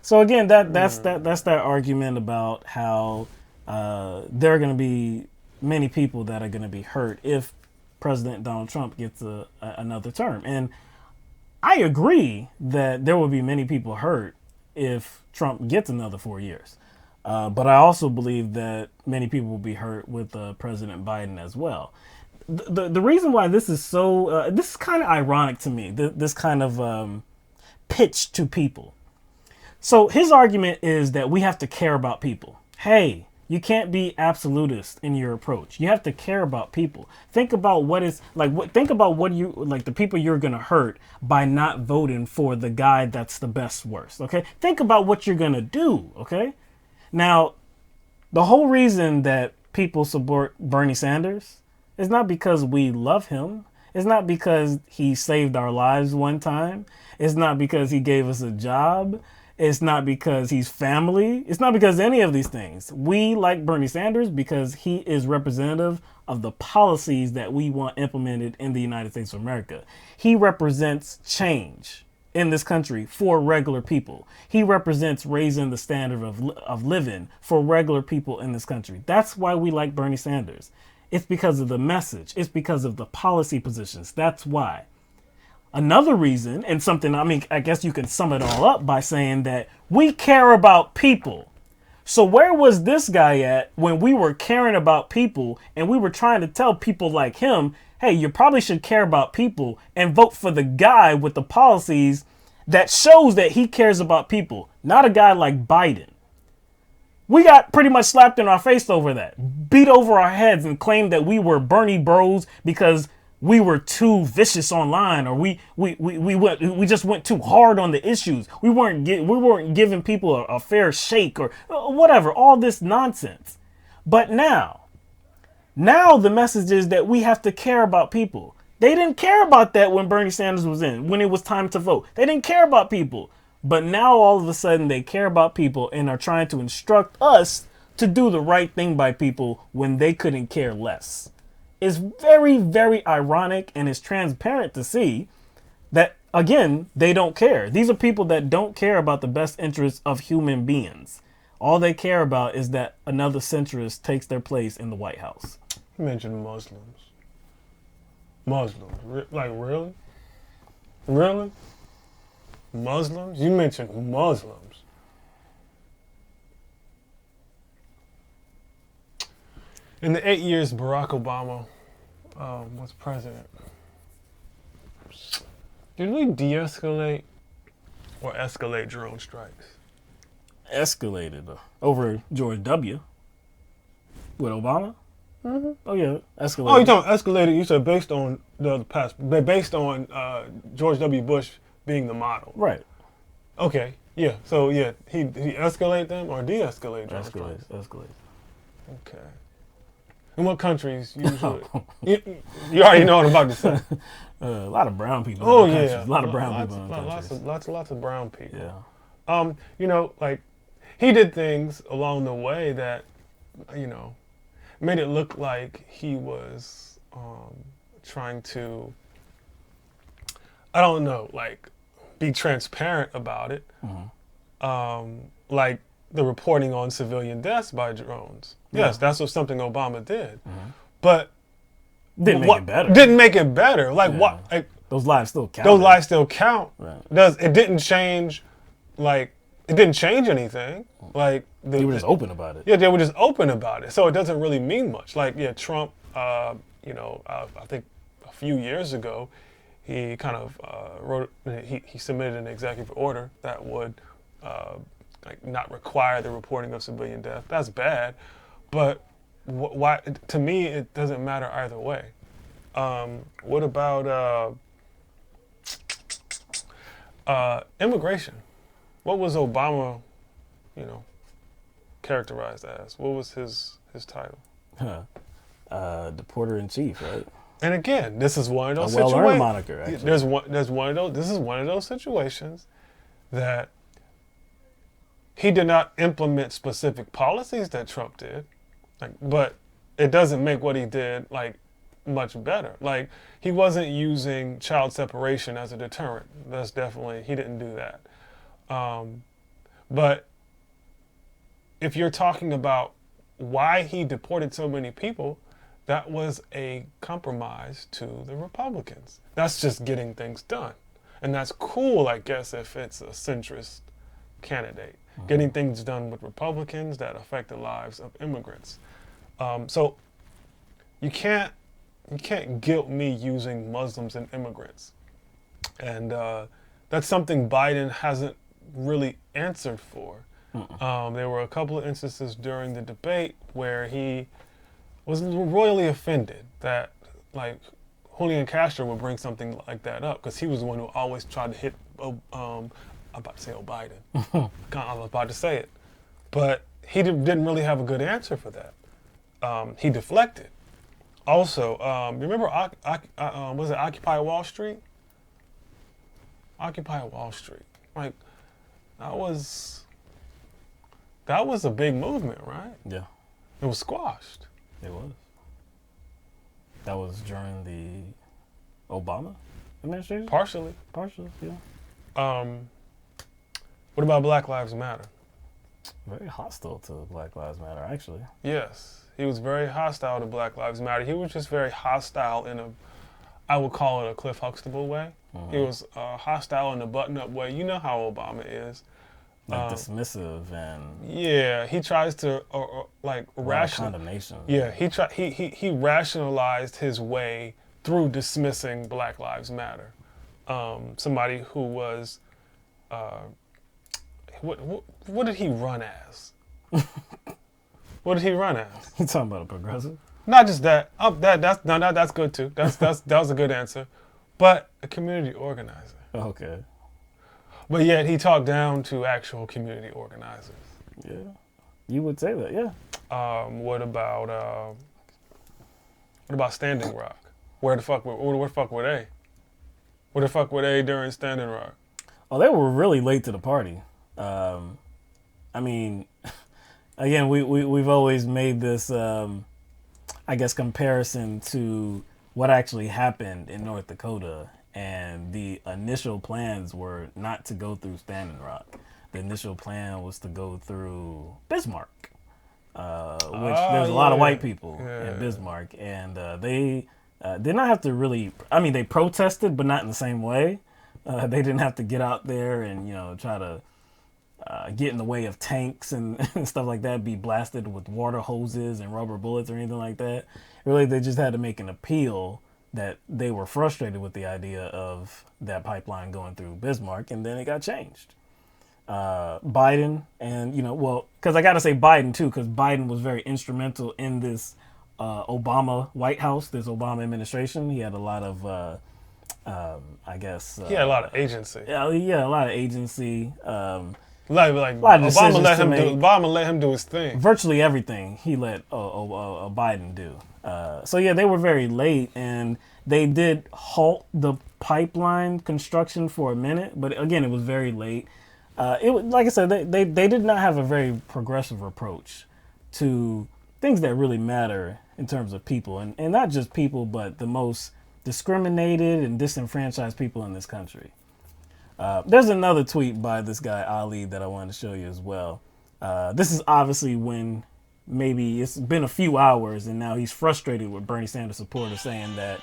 A: So again, that's that argument about how there are going to be many people that are going to be hurt if President Donald Trump gets another term. And I agree that there will be many people hurt if Trump gets another 4 years. But I also believe that many people will be hurt with President Biden as well. The reason why this is so, this is kind of ironic to me, this kind of pitch to people. So his argument is that we have to care about people. Hey, You can't be absolutist in your approach. You have to care about people. Think about what is like. Think about what you like the people you're gonna hurt by not voting for the guy that's the best worst. Okay. Think about what you're gonna do. Okay. Now, the whole reason that people support Bernie Sanders is not because we love him. It's not because he saved our lives one time. It's not because he gave us a job. It's not because he's family. It's not because any of these things. We like Bernie Sanders because he is representative of the policies that we want implemented in the United States of America. He represents change in this country for regular people. He represents raising the standard of living for regular people in this country. That's why we like Bernie Sanders. It's because of the message. It's because of the policy positions. That's why. Another reason, and something, I mean, I guess you can sum it all up by saying that we care about people. So where was this guy at when we were caring about people and we were trying to tell people like him, hey, you probably should care about people and vote for the guy with the policies that shows that he cares about people, not a guy like Biden. We got pretty much slapped in our face over that, beat over our heads and claimed that we were Bernie bros because we were too vicious online, or we just went too hard on the issues. We weren't giving people a fair shake or whatever, all this nonsense. But now the message is that we have to care about people. They didn't care about that when Bernie Sanders was in, when it was time to vote. They didn't care about people. But now all of a sudden they care about people and are trying to instruct us to do the right thing by people when they couldn't care less. It's very, very ironic, and it's transparent to see that, again, they don't care. These are people that don't care about the best interests of human beings. All they care about is that another centrist takes their place in the White House.
B: You mentioned Muslims. Like, really? Really? Muslims? You mentioned Muslims. In the 8 years Barack Obama was president, did we de-escalate or escalate drone strikes?
A: Escalated over George W. with Obama. Mm-hmm. Oh yeah, escalated.
B: Oh, you talking escalated? You said based on the past, based on George W. Bush being the model.
A: Right.
B: Okay. Yeah. So yeah, he escalate them or de-escalate drone strikes?
A: Escalate.
B: Okay. In what countries usually? you already know what I'm about to say.
A: A lot of brown people.
B: Oh yeah,
A: a lot of brown people in countries.
B: Lots of brown people.
A: Yeah.
B: You know, like he did things along the way that, you know, made it look like he was trying to, I don't know, like be transparent about it. Mm-hmm. Like the reporting on civilian deaths by drones. Yeah. Yes, that's something Obama did. Mm-hmm. But
A: didn't make it better.
B: Didn't make it better. Like what? Like,
A: those lives still count.
B: Those lives still count.
A: Right.
B: It didn't change. Like it didn't change anything. Like
A: they were just open about it.
B: Yeah, they were just open about it. So it doesn't really mean much. Like yeah, Trump. You know, I think a few years ago, he kind of wrote. He submitted an executive order that would like not require the reporting of civilian death. That's bad, but why? To me, it doesn't matter either way. What about immigration? What was Obama, you know, characterized as? What was his title?
A: Deporter in chief, right?
B: And again, this is one of those
A: situations. A well-earned moniker, actually.
B: There's one of those. This is one of those situations that he did not implement specific policies that Trump did, like, but it doesn't make what he did like much better. Like he wasn't using child separation as a deterrent. That's definitely, he didn't do that. But if you're talking about why he deported so many people, that was a compromise to the Republicans. That's just getting things done. And that's cool, I guess, if it's a centrist candidate. Mm-hmm. Getting things done with Republicans that affect the lives of immigrants. So you can't guilt me using Muslims and immigrants. And that's something Biden hasn't really answered for. There were a couple of instances during the debate where he was royally offended that, like, Julian Castro would bring something like that up because he was the one who always tried to hit, I'm about to say Biden. I'm about to say it. But he didn't really have a good answer for that. He deflected. Also, remember, was it Occupy Wall Street? Occupy Wall Street. Like, that was a big movement, right?
A: Yeah.
B: It was squashed.
A: It was. That was during the Obama administration?
B: Partially.
A: Partially, yeah.
B: What about Black Lives Matter?
A: Very hostile to Black Lives Matter, actually.
B: Yes. He was very hostile to Black Lives Matter. He was just very hostile in I would call it a Cliff Huxtable way. He was hostile in a button-up way. You know how Obama is.
A: Like dismissive and
B: yeah, he tries to like
A: condemnation.
B: Yeah, he rationalized his way through dismissing Black Lives Matter. Somebody who was what did he run as? What did he run as?
A: You talking about a progressive?
B: Not just that. That's good too. That was a good answer. But a community organizer.
A: Okay.
B: But yet he talked down to actual community organizers.
A: Yeah, you would say that. Yeah.
B: What about Standing Rock? Where the fuck were they? Where the fuck were they during Standing Rock?
A: Oh, they were really late to the party. I mean, again, we've always made this, I guess, comparison to what actually happened in North Dakota. And the initial plans were not to go through Standing Rock. The initial plan was to go through Bismarck, which there's a lot of white people in Bismarck. And they did not have to really, I mean, they protested, but not in the same way. They didn't have to get out there and, try to get in the way of tanks and stuff like that, be blasted with water hoses and rubber bullets or anything like that. Really, they just had to make an appeal that they were frustrated with the idea of that pipeline going through Bismarck, and then it got changed. Biden and, because I got to say Biden too, because Biden was very instrumental in this Obama White House, this Obama administration. He had a lot of, I guess...
B: he had a lot of agency.
A: Yeah, a lot of agency.
B: Like Obama let him do his thing.
A: Virtually everything he let Biden do. So yeah, they were very late, and they did halt the pipeline construction for a minute. But again, it was very late. It was, like I said, they did not have a very progressive approach to things that really matter in terms of people, and not just people, but the most discriminated and disenfranchised people in this country. There's another tweet by this guy, Ali, that I wanted to show you as well. This is obviously when maybe it's been a few hours and now he's frustrated with Bernie Sanders supporters saying that.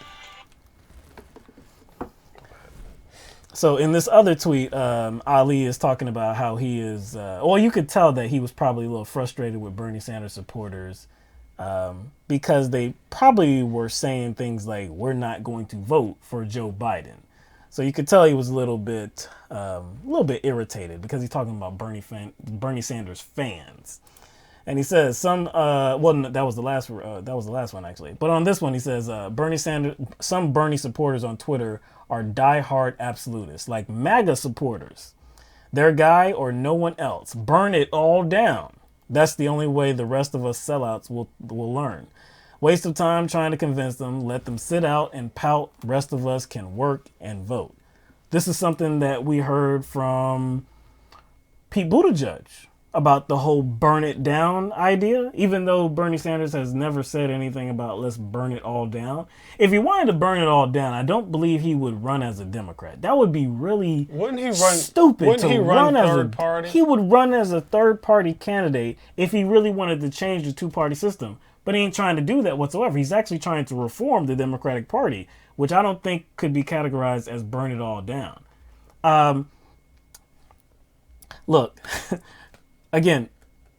A: So in this other tweet, Ali is talking about how he is, you could tell that he was probably a little frustrated with Bernie Sanders supporters because they probably were saying things like, we're not going to vote for Joe Biden. So you could tell he was a little bit irritated because he's talking about Bernie Sanders fans, and he says that was the last one actually. But on this one he says some Bernie supporters on Twitter are diehard absolutists, like MAGA supporters. Their guy or no one else. Burn it all down. That's the only way the rest of us sellouts will learn. Waste of time trying to convince them. Let them sit out and pout. Rest of us can work and vote. This is something that we heard from Pete Buttigieg about the whole burn it down idea, even though Bernie Sanders has never said anything about let's burn it all down. If he wanted to burn it all down, I don't believe he would run as a Democrat. That would be really stupid.
B: Wouldn't he run third party?
A: He would run as a third party candidate if he really wanted to change the two-party system. But he ain't trying to do that whatsoever. He's actually trying to reform the Democratic Party, which I don't think could be categorized as burn it all down. Look, again,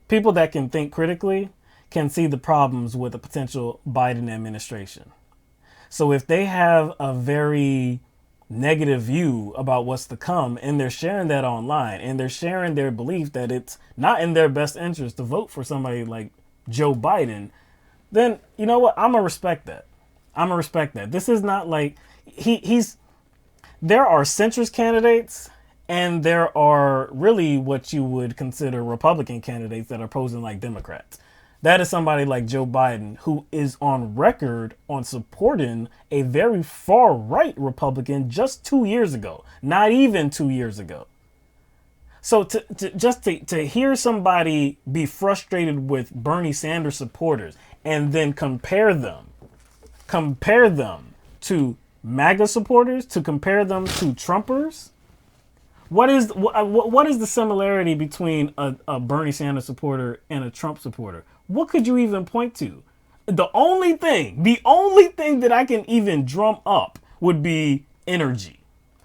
A: people that can think critically can see the problems with a potential Biden administration. So if they have a very negative view about what's to come, and they're sharing that online, and they're sharing their belief that it's not in their best interest to vote for somebody like Joe Biden, then you know what? I'm gonna respect that. I'm gonna respect that. This is not like he's. There are centrist candidates, and there are really what you would consider Republican candidates that are posing like Democrats. That is somebody like Joe Biden, who is on record on supporting a very far right Republican just 2 years ago, not even 2 years ago. So to hear somebody be frustrated with Bernie Sanders supporters and then compare them to MAGA supporters, to compare them to Trumpers. What is the similarity between a Bernie Sanders supporter and a Trump supporter? What could you even point to? The only thing that I can even drum up would be energy.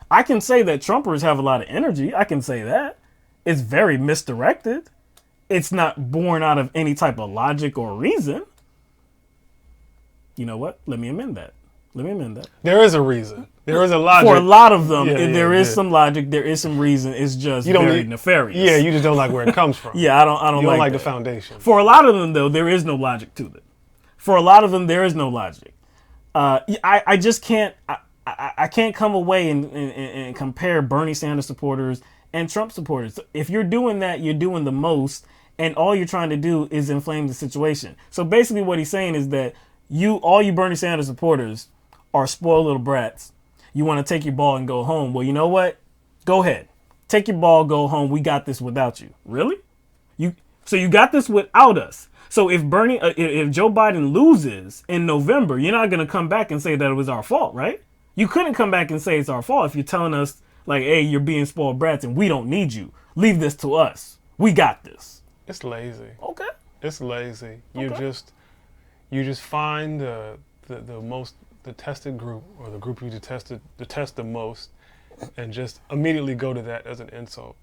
A: I can say that Trumpers have a lot of energy. I can say that. It's very misdirected. It's not born out of any type of logic or reason. You know what? Let me amend that.
B: There is a reason. There is a logic.
A: For a lot of them, there is some logic. There is some reason. It's just very nefarious.
B: Yeah, you just don't like where it comes from.
A: Yeah, I don't like
B: the foundation.
A: For a lot of them, though, there is no logic to it. For a lot of them, there is no logic. I just can't. I can't come away and compare Bernie Sanders supporters and Trump supporters. If you're doing that, you're doing the most, and all you're trying to do is inflame the situation. So basically, what he's saying is that all you Bernie Sanders supporters are spoiled little brats. You want to take your ball and go home. Well, you know what? Go ahead. Take your ball, go home. We got this without you. Really? So you got this without us. So if Joe Biden loses in November, you're not going to come back and say that it was our fault, right? You couldn't come back and say it's our fault if you're telling us, like, hey, you're being spoiled brats and we don't need you. Leave this to us. We got this.
B: It's lazy.
A: Okay.
B: It's lazy.
A: Okay.
B: You just find the most detested group, or the group you detest the most, and just immediately go to that as an insult.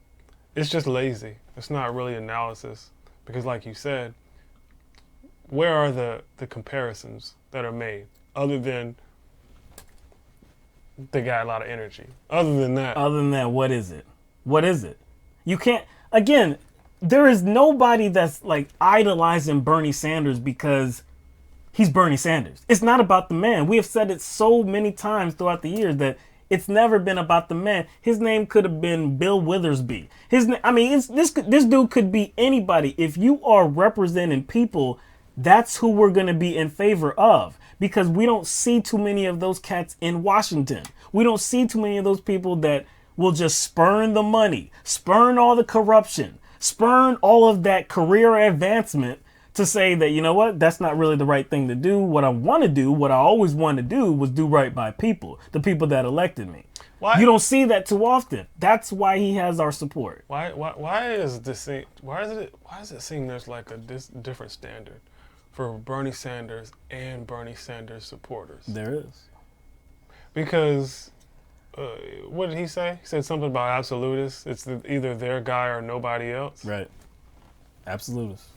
B: It's just lazy. It's not really analysis, because like you said, where are the comparisons that are made other than they got a lot of energy? Other than that,
A: what is it? You can't. Again, there is nobody that's like idolizing Bernie Sanders because he's Bernie Sanders. It's not about the man. We have said it so many times throughout the years that it's never been about the man. His name could have been Bill Withersby. This dude could be anybody. If you are representing people, that's who we're going to be in favor of, because we don't see too many of those cats in Washington. We don't see too many of those people that will just spurn the money, spurn all the corruption, spurn all of that career advancement to say that, you know what, that's not really the right thing to do. What I want to do, what I always wanted to do, was do right by people, the people that elected me. Why? You don't see that too often. That's why he has our support.
B: Why does it seem there's like a different standard for Bernie Sanders and Bernie Sanders supporters?
A: There is.
B: Because what did he say? He said something about absolutists. It's either their guy or nobody else.
A: Right. Absolutists.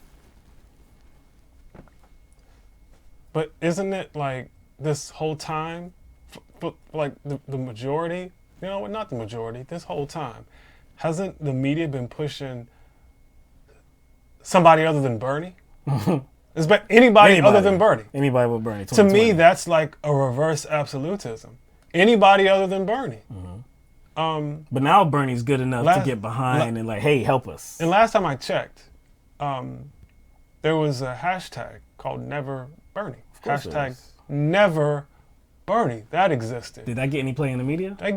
B: But isn't it like this whole time, like the majority, not the majority, this whole time, hasn't the media been pushing somebody other than Bernie? It's anybody other than Bernie.
A: Anybody but Bernie.
B: To me, that's like a reverse absolutism. Anybody other than Bernie.
A: Mm-hmm. But now Bernie's good enough to get behind and like, hey, help us.
B: And last time I checked, there was a hashtag called Never Bernie. Hashtag Never Bernie. That existed.
A: Did that get any play in the media?
B: That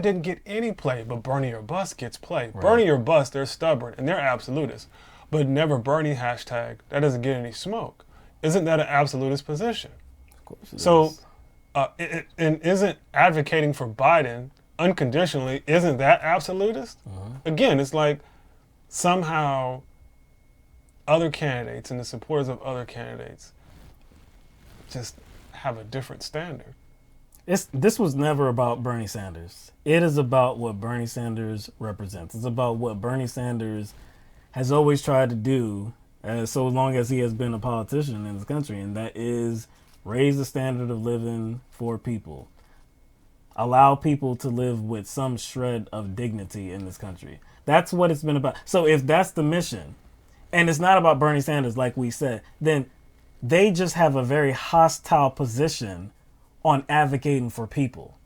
B: didn't get any play, but Bernie or Bust gets play.
A: Right.
B: Bernie or Bust, they're stubborn and they're absolutists. But Never Bernie hashtag, that doesn't get any smoke. Isn't that an absolutist position?
A: Of course it
B: so,
A: is.
B: And isn't advocating for Biden unconditionally, isn't that absolutist?
A: Uh-huh.
B: Again, it's like somehow other candidates and the supporters of other candidates just have a different standard.
A: This was never about Bernie Sanders. It is about what Bernie Sanders represents. It's about what Bernie Sanders has always tried to do so long as he has been a politician in this country, and that is raise the standard of living for people. allow people to live with some shred of dignity in this country. That's what it's been about. So if that's the mission, and it's not about Bernie Sanders, like we said, then they just have a very hostile position on advocating for people.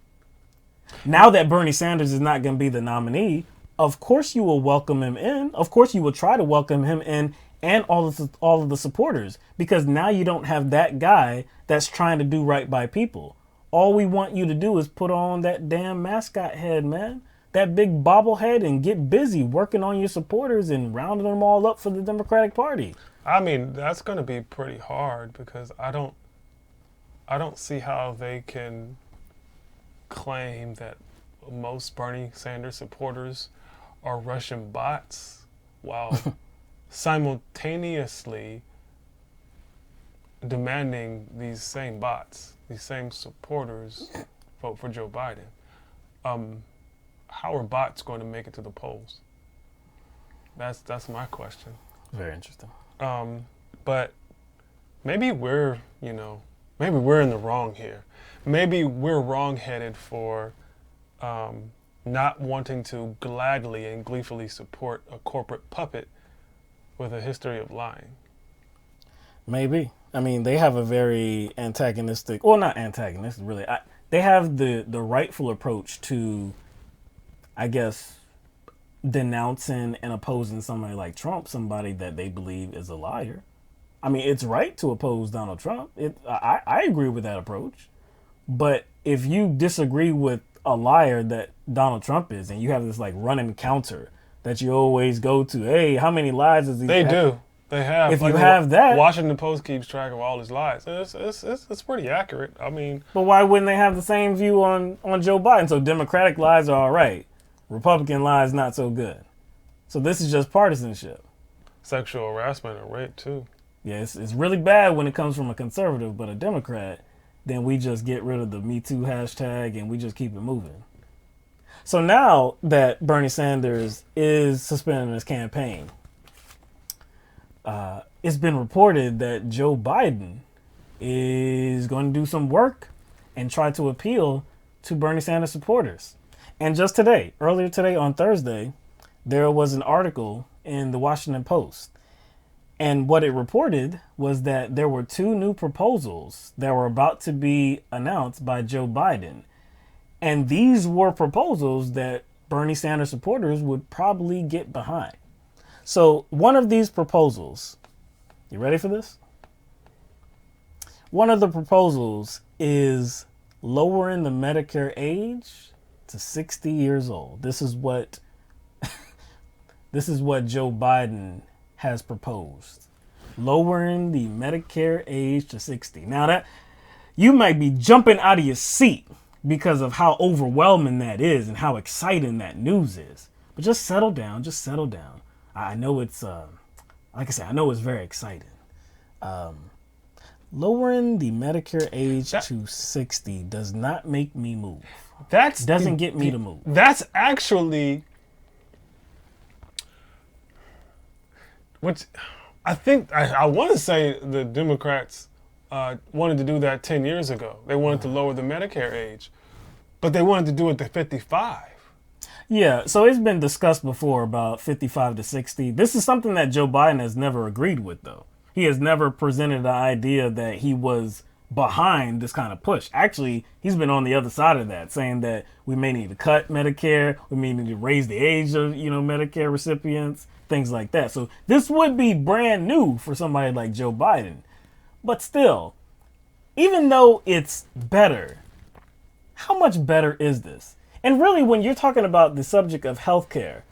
A: Now that Bernie Sanders is not going to be the nominee, of course you will welcome him in. Of course you will try to welcome him in, and all of the supporters, because now you don't have that guy that's trying to do right by people. All we want you to do is put on that damn mascot head, man. That big bobblehead, and get busy working on your supporters and rounding them all up for the Democratic Party.
B: I mean, that's going to be pretty hard because I don't see how they can claim that most Bernie Sanders supporters are Russian bots while simultaneously demanding these same bots, these same supporters vote for Joe Biden. How are bots going to make it to the polls? That's my question.
A: Very interesting.
B: But maybe we're in the wrong here. Maybe we're wrong-headed for not wanting to gladly and gleefully support a corporate puppet with a history of lying.
A: Maybe. I mean, they have a very antagonistic, well, not antagonistic, really. They have the rightful approach to, I guess, denouncing and opposing somebody like Trump, somebody that they believe is a liar. I mean, it's right to oppose Donald Trump. I agree with that approach. But if you disagree with a liar that Donald Trump is, and you have this like running counter that you always go to, hey, how many lies does he
B: They
A: have?
B: do. They have.
A: If you have that,
B: Washington Post keeps track of all his lies. It's pretty accurate. I mean,
A: but why wouldn't they have the same view on Joe Biden? So Democratic lies are all right, Republican lies not so good. So this is just partisanship.
B: sexual harassment and rape too.
A: Yeah, it's really bad when it comes from a conservative, but a Democrat, then we just get rid of the Me Too hashtag and we just keep it moving. So now that Bernie Sanders is suspending his campaign, it's been reported that Joe Biden is going to do some work and try to appeal to Bernie Sanders supporters. And just today, earlier today on Thursday, there was an article in the Washington Post. And what it reported was that there were 2 new proposals that were about to be announced by Joe Biden. And these were proposals that Bernie Sanders supporters would probably get behind. So one of these proposals, you ready for this? One of the proposals is lowering the Medicare age to 60 years old. This is what Joe Biden has proposed. Lowering the Medicare age to 60. Now that you might be jumping out of your seat because of how overwhelming that is and how exciting that news is. But just settle down, I know it's, like I said, I know it's very exciting. Lowering the Medicare age to 60 does not make me move. Doesn't get me to move.
B: That's actually what I think. I want to say the Democrats wanted to do that 10 years ago. They wanted to lower the Medicare age, but they wanted to do it to 55.
A: Yeah, so it's been discussed before about 55 to 60. This is something that Joe Biden has never agreed with, though. He has never presented the idea that he was behind this kind of push. Actually, he's been on the other side of that, saying that we may need to cut Medicare, we may need to raise the age of, Medicare recipients, things like that. So this would be brand new for somebody like Joe Biden. But still, even though it's better, how much better is this? And really, when you're talking about the subject of healthcare,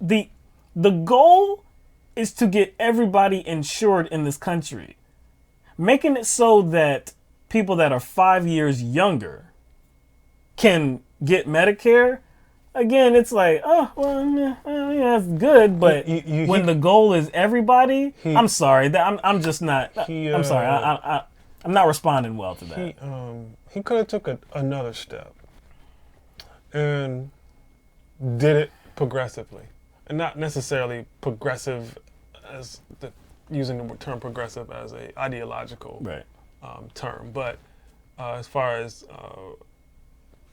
A: the goal is to get everybody insured in this country, making it so that people that are 5 years younger can get Medicare. Again, it's like, yeah, that's good, but when the goal is everybody, I'm sorry, I'm just not. I'm sorry, I'm not responding well to that.
B: He could have took another step and did it progressively, and not necessarily progressive as using the term progressive as a ideological term, but as far as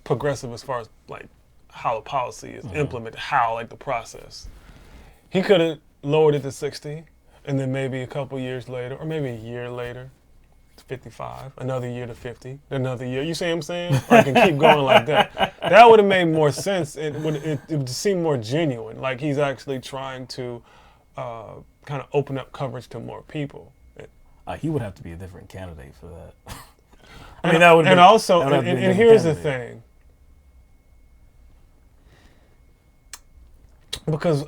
B: progressive as far as like how the policy is implemented, how like the process. He could have lowered it to 60, and then maybe a couple years later, or maybe a year later, to 55, another year to 50, another year. You see what I'm saying? Or I can keep going like that. That would have made more sense. It would seem more genuine, like he's actually trying to kind of open up coverage to more people.
A: He would have to be a different candidate for that. I mean, that would.
B: And also, and here's the thing. Because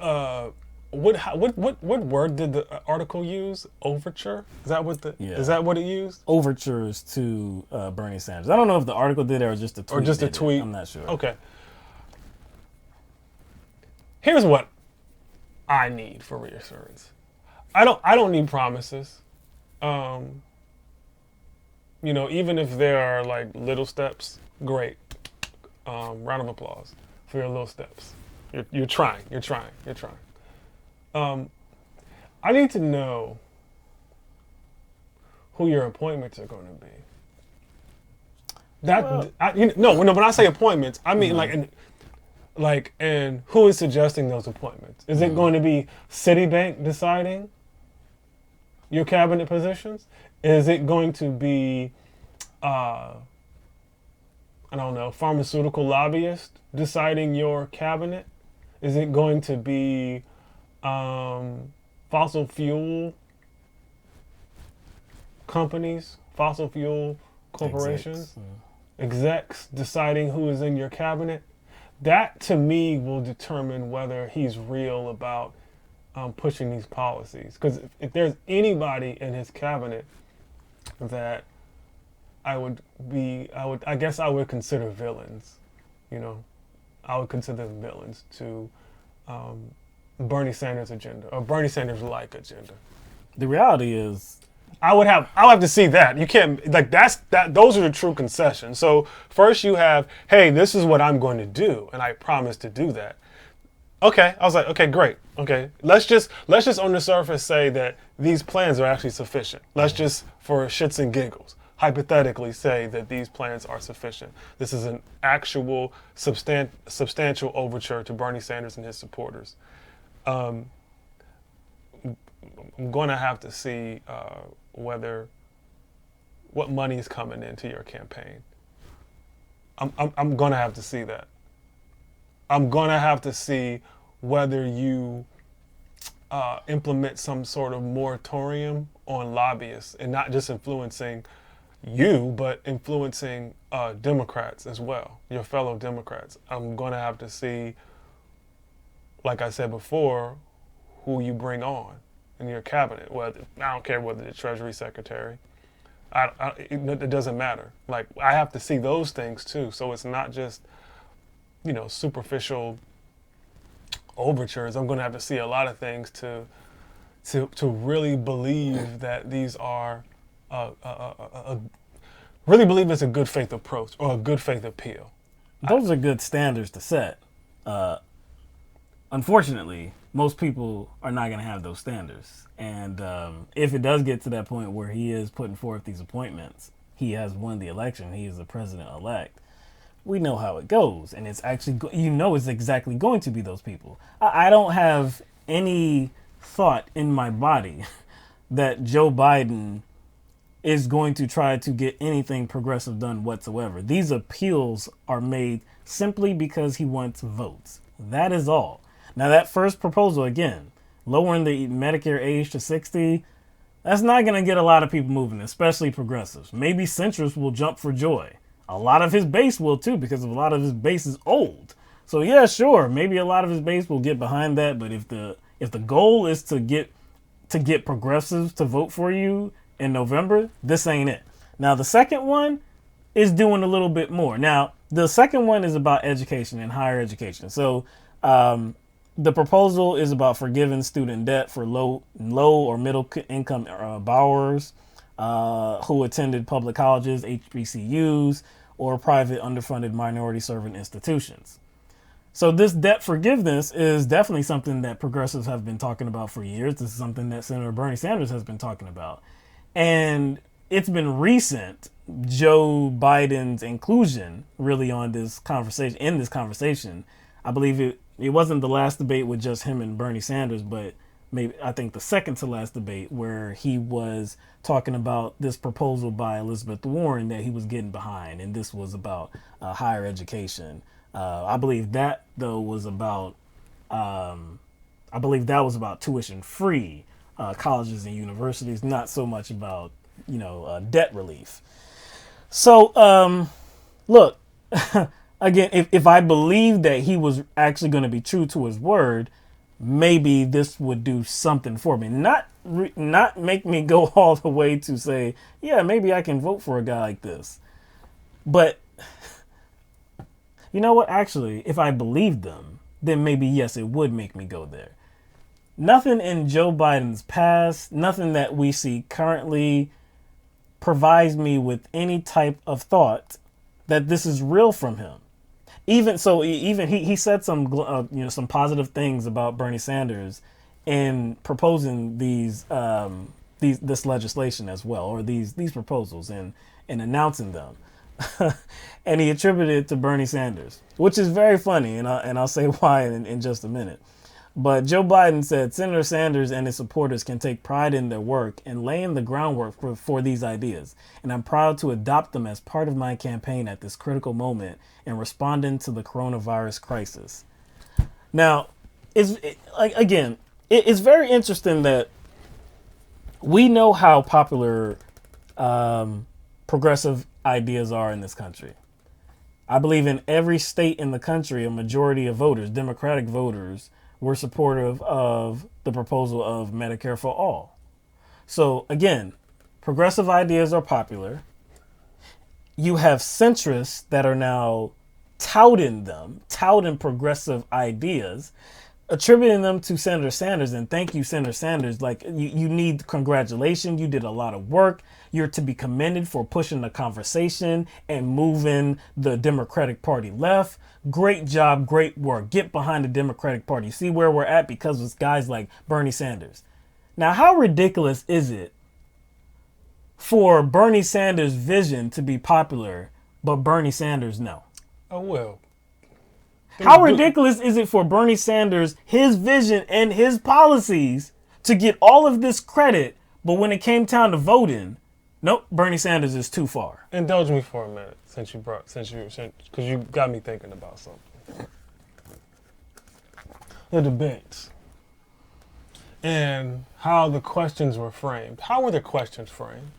B: what word did the article use? Overture? Is that what is that what it used?
A: Overtures to Bernie Sanders. I don't know if the article did it or just a tweet.
B: Or just a tweet.
A: I'm not sure.
B: Okay. Here's what I need for reassurance. I don't need promises. Even if there are like little steps, great. Round of applause for your little steps. You're trying. I need to know who your appointments are going to be. When I say appointments, I mean and who is suggesting those appointments? Is it going to be Citibank deciding your cabinet positions? Is it going to be, pharmaceutical lobbyists deciding your cabinet? Is it going to be fossil fuel companies, fossil fuel corporations, execs deciding who is in your cabinet? That, to me, will determine whether he's real about pushing these policies. Because if there's anybody in his cabinet that I would consider villains, I would consider them villains to Bernie Sanders' agenda, or Bernie Sanders-like agenda.
A: The reality is,
B: I'll have to see that. You can't, those are the true concessions. So first you have, hey, this is what I'm going to do, and I promise to do that. Okay, I was like, okay, great. Okay, let's just on the surface say that these plans are actually sufficient. Let's just, for shits and giggles, hypothetically say that these plans are sufficient. This is an actual substantial overture to Bernie Sanders and his supporters. I'm going to have to see what money is coming into your campaign. I'm going to have to see that. I'm going to have to see whether you implement some sort of moratorium on lobbyists, and not just influencing you, but influencing Democrats as well, your fellow Democrats. I'm going to have to see, like I said before, who you bring on in your cabinet. I don't care whether the Treasury Secretary. It doesn't matter. Like, I have to see those things too. So it's not just, superficial overtures. I'm going to have to see a lot of things to really believe that these are really believe it's a good faith approach or a good faith appeal.
A: Those are good standards to set. Unfortunately, most people are not going to have those standards. And if it does get to that point where he is putting forth these appointments, he has won the election, he is the president-elect, we know how it goes. And it's actually, it's exactly going to be those people. I don't have any thought in my body that Joe Biden is going to try to get anything progressive done whatsoever. These appeals are made simply because he wants votes. That is all. Now, that first proposal, again, lowering the Medicare age to 60, that's not going to get a lot of people moving, especially progressives. Maybe centrists will jump for joy. A lot of his base will too, because a lot of his base is old. So yeah, sure, maybe a lot of his base will get behind that. But if the goal is to get progressives to vote for you in November, this ain't it. Now, the second one is doing a little bit more. Now, the second one is about education and higher education. So the proposal is about forgiving student debt for low or middle income borrowers who attended public colleges, HBCUs, or private underfunded minority serving institutions. So this debt forgiveness is definitely something that progressives have been talking about for years. This is something that Senator Bernie Sanders has been talking about. And it's been recent, Joe Biden's inclusion really on this conversation. I believe it wasn't the last debate with just him and Bernie Sanders, but maybe I think the second to last debate where he was talking about this proposal by Elizabeth Warren that he was getting behind, and this was about higher education. I believe that though was about tuition free colleges and universities, not so much about debt relief. So look, again, if I believe that he was actually going to be true to his word, maybe this would do something for me. Not make me go all the way to say, yeah, maybe I can vote for a guy like this. But you know what? Actually, if I believed them, then maybe, yes, it would make me go there. Nothing in Joe Biden's past, nothing that we see currently provides me with any type of thought that this is real from him. Even he said some positive things about Bernie Sanders in proposing this legislation as well, or these proposals and announcing them. And he attributed it to Bernie Sanders, which is very funny, and I'll say why in just a minute. But Joe Biden said Senator Sanders and his supporters can take pride in their work and laying the groundwork for these ideas, and I'm proud to adopt them as part of my campaign at this critical moment in responding to the coronavirus crisis. Now, it's very interesting that we know how popular progressive ideas are in this country. I believe in every state in the country, a majority of voters, Democratic voters, were supportive of the proposal of Medicare for all. So again, progressive ideas are popular. You have centrists that are now touting progressive ideas, attributing them to Senator Sanders. And thank you, Senator Sanders. Like, you need congratulations. You did a lot of work. You're to be commended for pushing the conversation and moving the Democratic Party left. Great job, great work. Get behind the Democratic Party. See where we're at because of guys like Bernie Sanders. Now, how ridiculous is it for Bernie Sanders' vision to be popular, but Bernie Sanders no?
B: Oh, well.
A: How ridiculous is it for Bernie Sanders, his vision and his policies to get all of this credit, but when it came time to voting, nope, Bernie Sanders is too far.
B: Indulge me for a minute, because you got me thinking about something. The debates and how the questions were framed. How were the questions framed?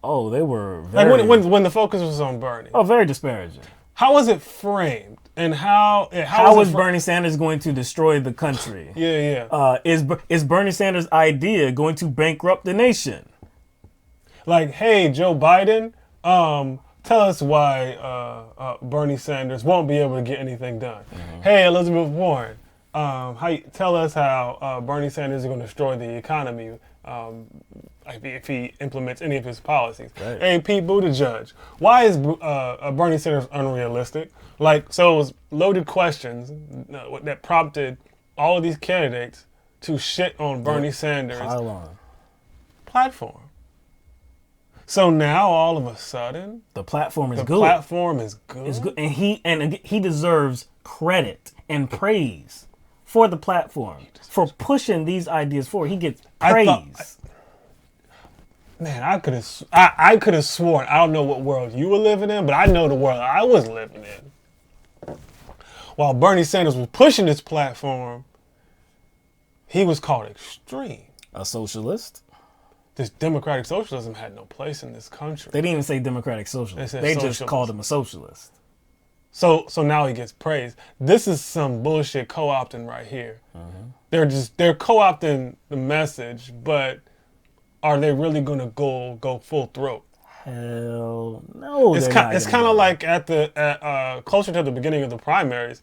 A: Oh, they were very...
B: Like when the focus was on Bernie.
A: Oh, very disparaging.
B: How was it framed? And how
A: was Bernie Sanders going to destroy the country?
B: Yeah.
A: Is Bernie Sanders' idea going to bankrupt the nation?
B: Like, hey, Joe Biden, tell us why Bernie Sanders won't be able to get anything done. Mm-hmm. Hey, Elizabeth Warren, tell us how Bernie Sanders is going to destroy the economy if he implements any of his policies. Right. Hey, Pete Buttigieg, why is Bernie Sanders unrealistic? Like, so it was loaded questions that prompted all of these candidates to shit on Bernie Sanders' platform. So now all of a sudden,
A: the platform is good.
B: The platform is good.
A: It's good, and he deserves credit and praise for the platform for pushing these ideas forward. He gets praise.
B: I could have sworn, I don't know what world you were living in, but I know the world I was living in. While Bernie Sanders was pushing this platform, he was called extreme.
A: A socialist?
B: This democratic socialism had no place in this country.
A: They didn't even say democratic socialist. They just called him a socialist.
B: So now he gets praised. This is some bullshit co-opting right here. Mm-hmm. They're co-opting the message, but are they really going to go full throat?
A: Hell no.
B: It's kind of like at closer to the beginning of the primaries,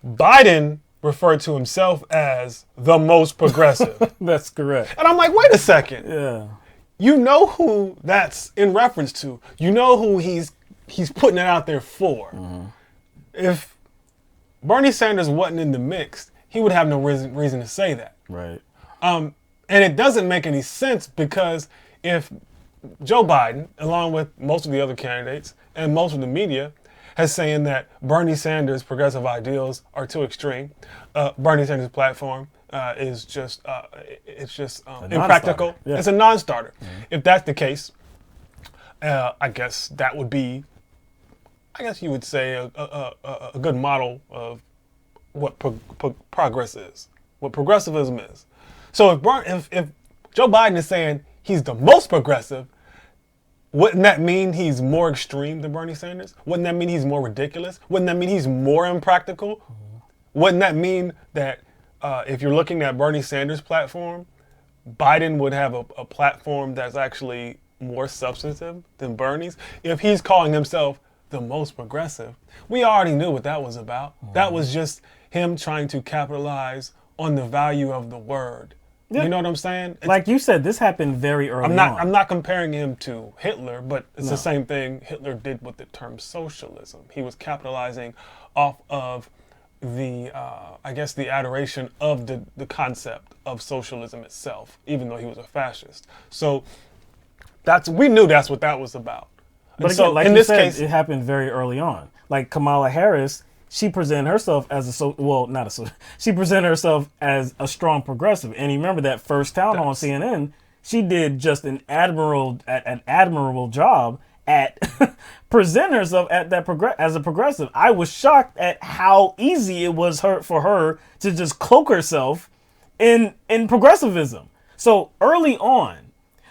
B: Biden referred to himself as the most progressive.
A: That's correct.
B: And I'm like, wait a second.
A: Yeah.
B: You know who that's in reference to. You know who he's putting it out there for. Mm-hmm. If Bernie Sanders wasn't in the mix, he would have no reason to say that.
A: Right.
B: And it doesn't make any sense because if Joe Biden, along with most of the other candidates and most of the media, has saying that Bernie Sanders' progressive ideals are too extreme, Bernie Sanders' platform is just impractical.
A: Yeah.
B: It's a non-starter. If that's the case, I guess that would be, I guess you would say, a good model of what progress is, what progressivism is. So if Joe Biden is saying he's the most progressive, wouldn't that mean he's more extreme than Bernie Sanders? Wouldn't that mean he's more ridiculous? Wouldn't that mean he's more impractical? Wouldn't that mean that if you're looking at Bernie Sanders' platform, Biden would have a platform that's actually more substantive than Bernie's? If he's calling himself the most progressive, we already knew what that was about. That was just him trying to capitalize on the value of the word.
A: Yeah.
B: You know what I'm saying?
A: Like you said, this happened very early on.
B: I'm not comparing him to Hitler, but it's the same thing Hitler did with the term socialism. He was capitalizing off of the, I guess, the adoration of the concept of socialism itself, even though he was a fascist. So we knew that's what that was about.
A: But again,
B: so
A: like
B: in
A: you
B: this
A: said,
B: case,
A: it happened very early on. Like Kamala Harris, she presented herself as she presented herself as a strong progressive. And you remember that first town hall on CNN, she did just an admirable job at presenting herself at that as a progressive. I was shocked at how easy it was for her to just cloak herself in progressivism. So early on,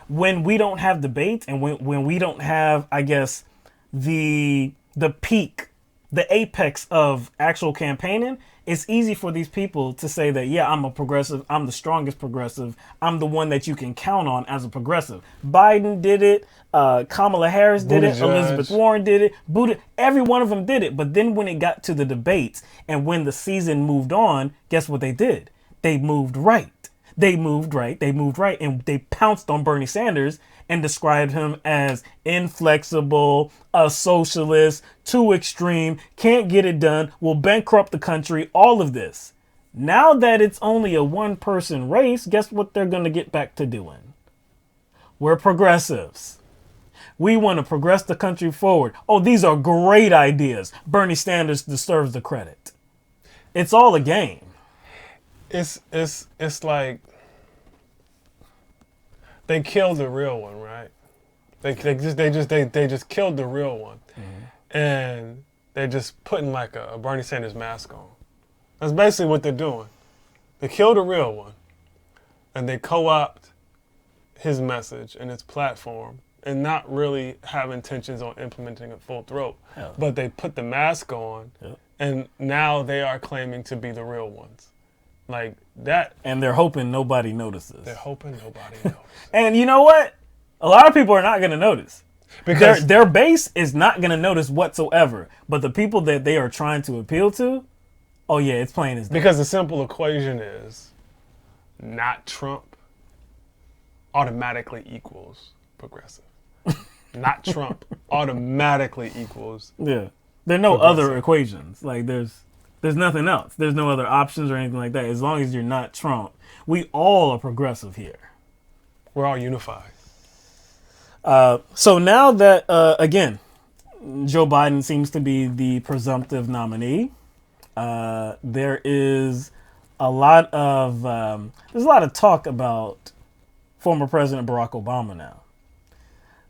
A: when we don't have debates and when we don't have, I guess, the peak, the apex of actual campaigning, it's easy for these people to say that, yeah, I'm a progressive, I'm the strongest progressive, I'm the one that you can count on as a progressive. Biden did it, Kamala Harris did it, Elizabeth Warren did it, every one of them did it. But then when it got to the debates and when the season moved on, guess what they did? They moved right. They moved right, and they pounced on Bernie Sanders and described him as inflexible, a socialist, too extreme, can't get it done, will bankrupt the country, all of this. Now that it's only a one-person race, guess what they're going to get back to doing? We're progressives. We want to progress the country forward. Oh, these are great ideas. Bernie Sanders deserves the credit. It's all a game.
B: It's like they killed the real one, right? They just killed the real one, and they're just putting like a Bernie Sanders mask on. That's basically what they're doing. They killed the real one, and they co-opt his message and his platform, and not really have intentions on implementing it full throat. But they put the mask on, and now they are claiming to be the real ones. Like that.
A: And they're hoping nobody notices.
B: They're hoping nobody knows.
A: And you know what? A lot of people are not going to notice. Because their base is not going to notice whatsoever. But the people that they are trying to appeal to, oh yeah, it's plain as day.
B: Because the simple equation is not Trump automatically equals progressive. Not Trump automatically equals
A: Yeah. There are no other equations. Like there's nothing else. There's no other options or anything like that. As long as you're not Trump, we all are progressive here.
B: We're all unified.
A: So now that, again, Joe Biden seems to be the presumptive nominee, there is a lot of talk about former President Barack Obama now.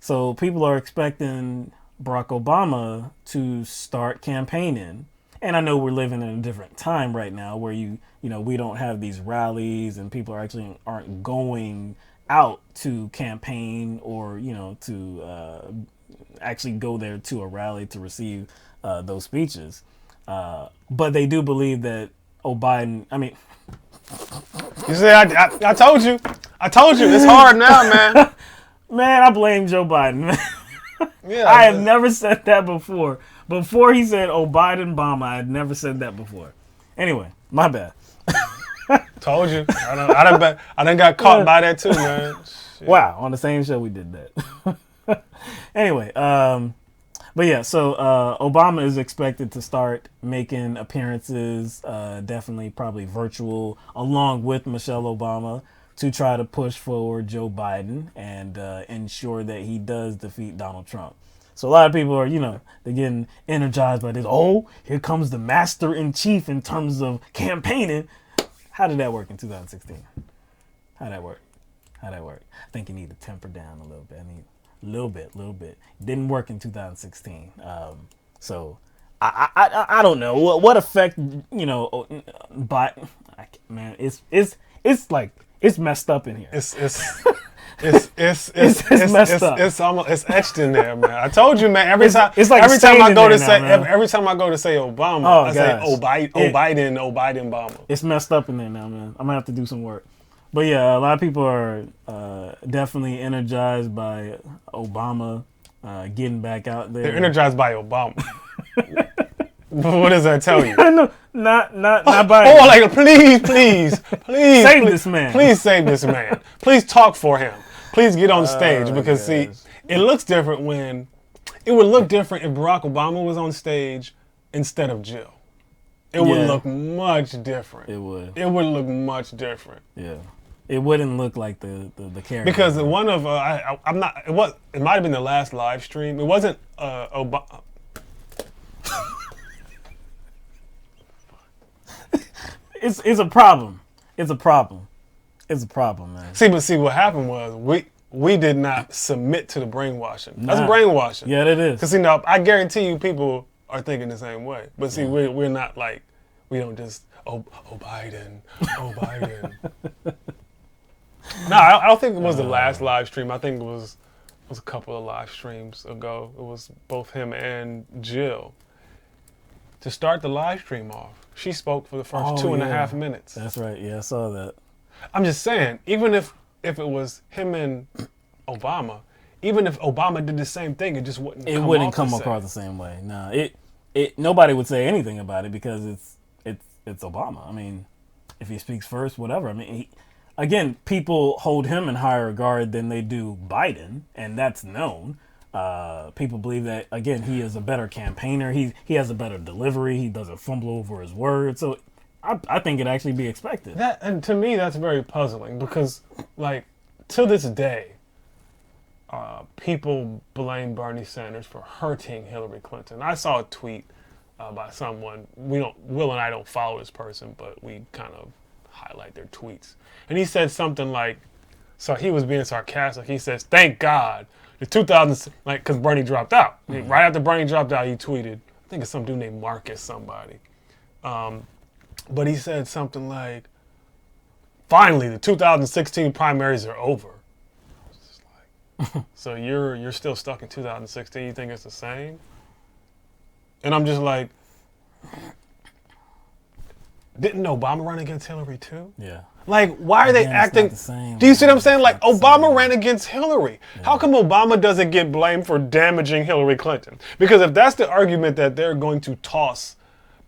A: So people are expecting Barack Obama to start campaigning. And I know we're living in a different time right now where we don't have these rallies and people aren't going out to campaign or, to actually go there to a rally to receive those speeches. But they do believe that Biden,
B: You see, I told you. It's hard now, man.
A: Man, I blame Joe Biden.
B: Yeah,
A: I have never said that before. Before he said, Biden, Obama, I had never said that before. Anyway, my bad.
B: Told you. I done got caught by that too, man. Shit.
A: Wow, on the same show we did that. Anyway, but yeah, so Obama is expected to start making appearances, definitely probably virtual, along with Michelle Obama to try to push forward Joe Biden and ensure that he does defeat Donald Trump. So a lot of people are, they're getting energized by this. Oh, here comes the master in chief in terms of campaigning. How did that work in 2016? How'd that work? I think you need to temper down a little bit. A little bit. Didn't work in 2016. So I don't know what effect, but man, it's like, it's messed up in here.
B: It's messed up. It's almost etched in there, man. I told you, man. Every time I go to say Obama, say Biden, Obama.
A: It's messed up in there now, man. I'm gonna have to do some work. But yeah, a lot of people are definitely energized by Obama getting back out there.
B: They're energized by Obama. What does that tell you?
A: No, not Biden.
B: Oh, like please
A: save this man.
B: Please save this man. Please talk for him. Please get on stage because see, it looks different when it would look different if Barack Obama was on stage instead of Jill. It would look much different. It would look much different.
A: Yeah. It wouldn't look like the character.
B: Because one of it might have been the last live stream. It wasn't Obama.
A: It's a problem. It's a problem, man.
B: See what happened was we did not submit to the brainwashing. That's brainwashing.
A: Yeah, it is.
B: Because I guarantee you people are thinking the same way. But see, we're not like, we don't just Biden. No, I don't think it was the last live stream. I think it was a couple of live streams ago. It was both him and Jill. To start the live stream off, she spoke for the first 2.5 minutes.
A: That's right. Yeah, I saw that.
B: I'm just saying, even if it was him and Obama, even if Obama did the same thing, it just wouldn't. It wouldn't come
A: across the same way. No, it nobody would say anything about it because it's Obama. I mean, if he speaks first, whatever. I mean, again, people hold him in higher regard than they do Biden, and that's known. People believe that, again, he is a better campaigner. He has a better delivery. He doesn't fumble over his words. So I think it'd actually be expected.
B: And to me, that's very puzzling because, like, to this day, people blame Bernie Sanders for hurting Hillary Clinton. I saw a tweet by someone. Will and I don't follow this person, but we kind of highlight their tweets. And he said something like, so he was being sarcastic. He says, "Thank God the 2000s," like, because Bernie dropped out. Mm-hmm. Right after Bernie dropped out, he tweeted, I think it's some dude named Marcus somebody. But he said something like, "Finally, the 2016 primaries are over." I was just like, so you're still stuck in 2016? You think it's the same? And I'm just like, didn't Obama run against Hillary too?
A: Yeah.
B: Like, why are they acting? Do you see what I'm saying? Like, Obama ran against Hillary. Yeah. How come Obama doesn't get blamed for damaging Hillary Clinton? Because if that's the argument that they're going to toss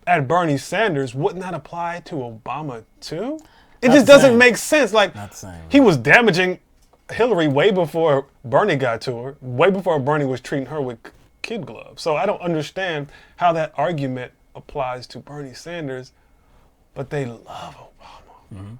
B: at Bernie Sanders, wouldn't that apply to Obama too? It just doesn't make sense. Like, he was damaging Hillary way before Bernie got to her, way before Bernie was treating her with kid gloves. So I don't understand how that argument applies to Bernie Sanders, but they love Obama. Mm-hmm.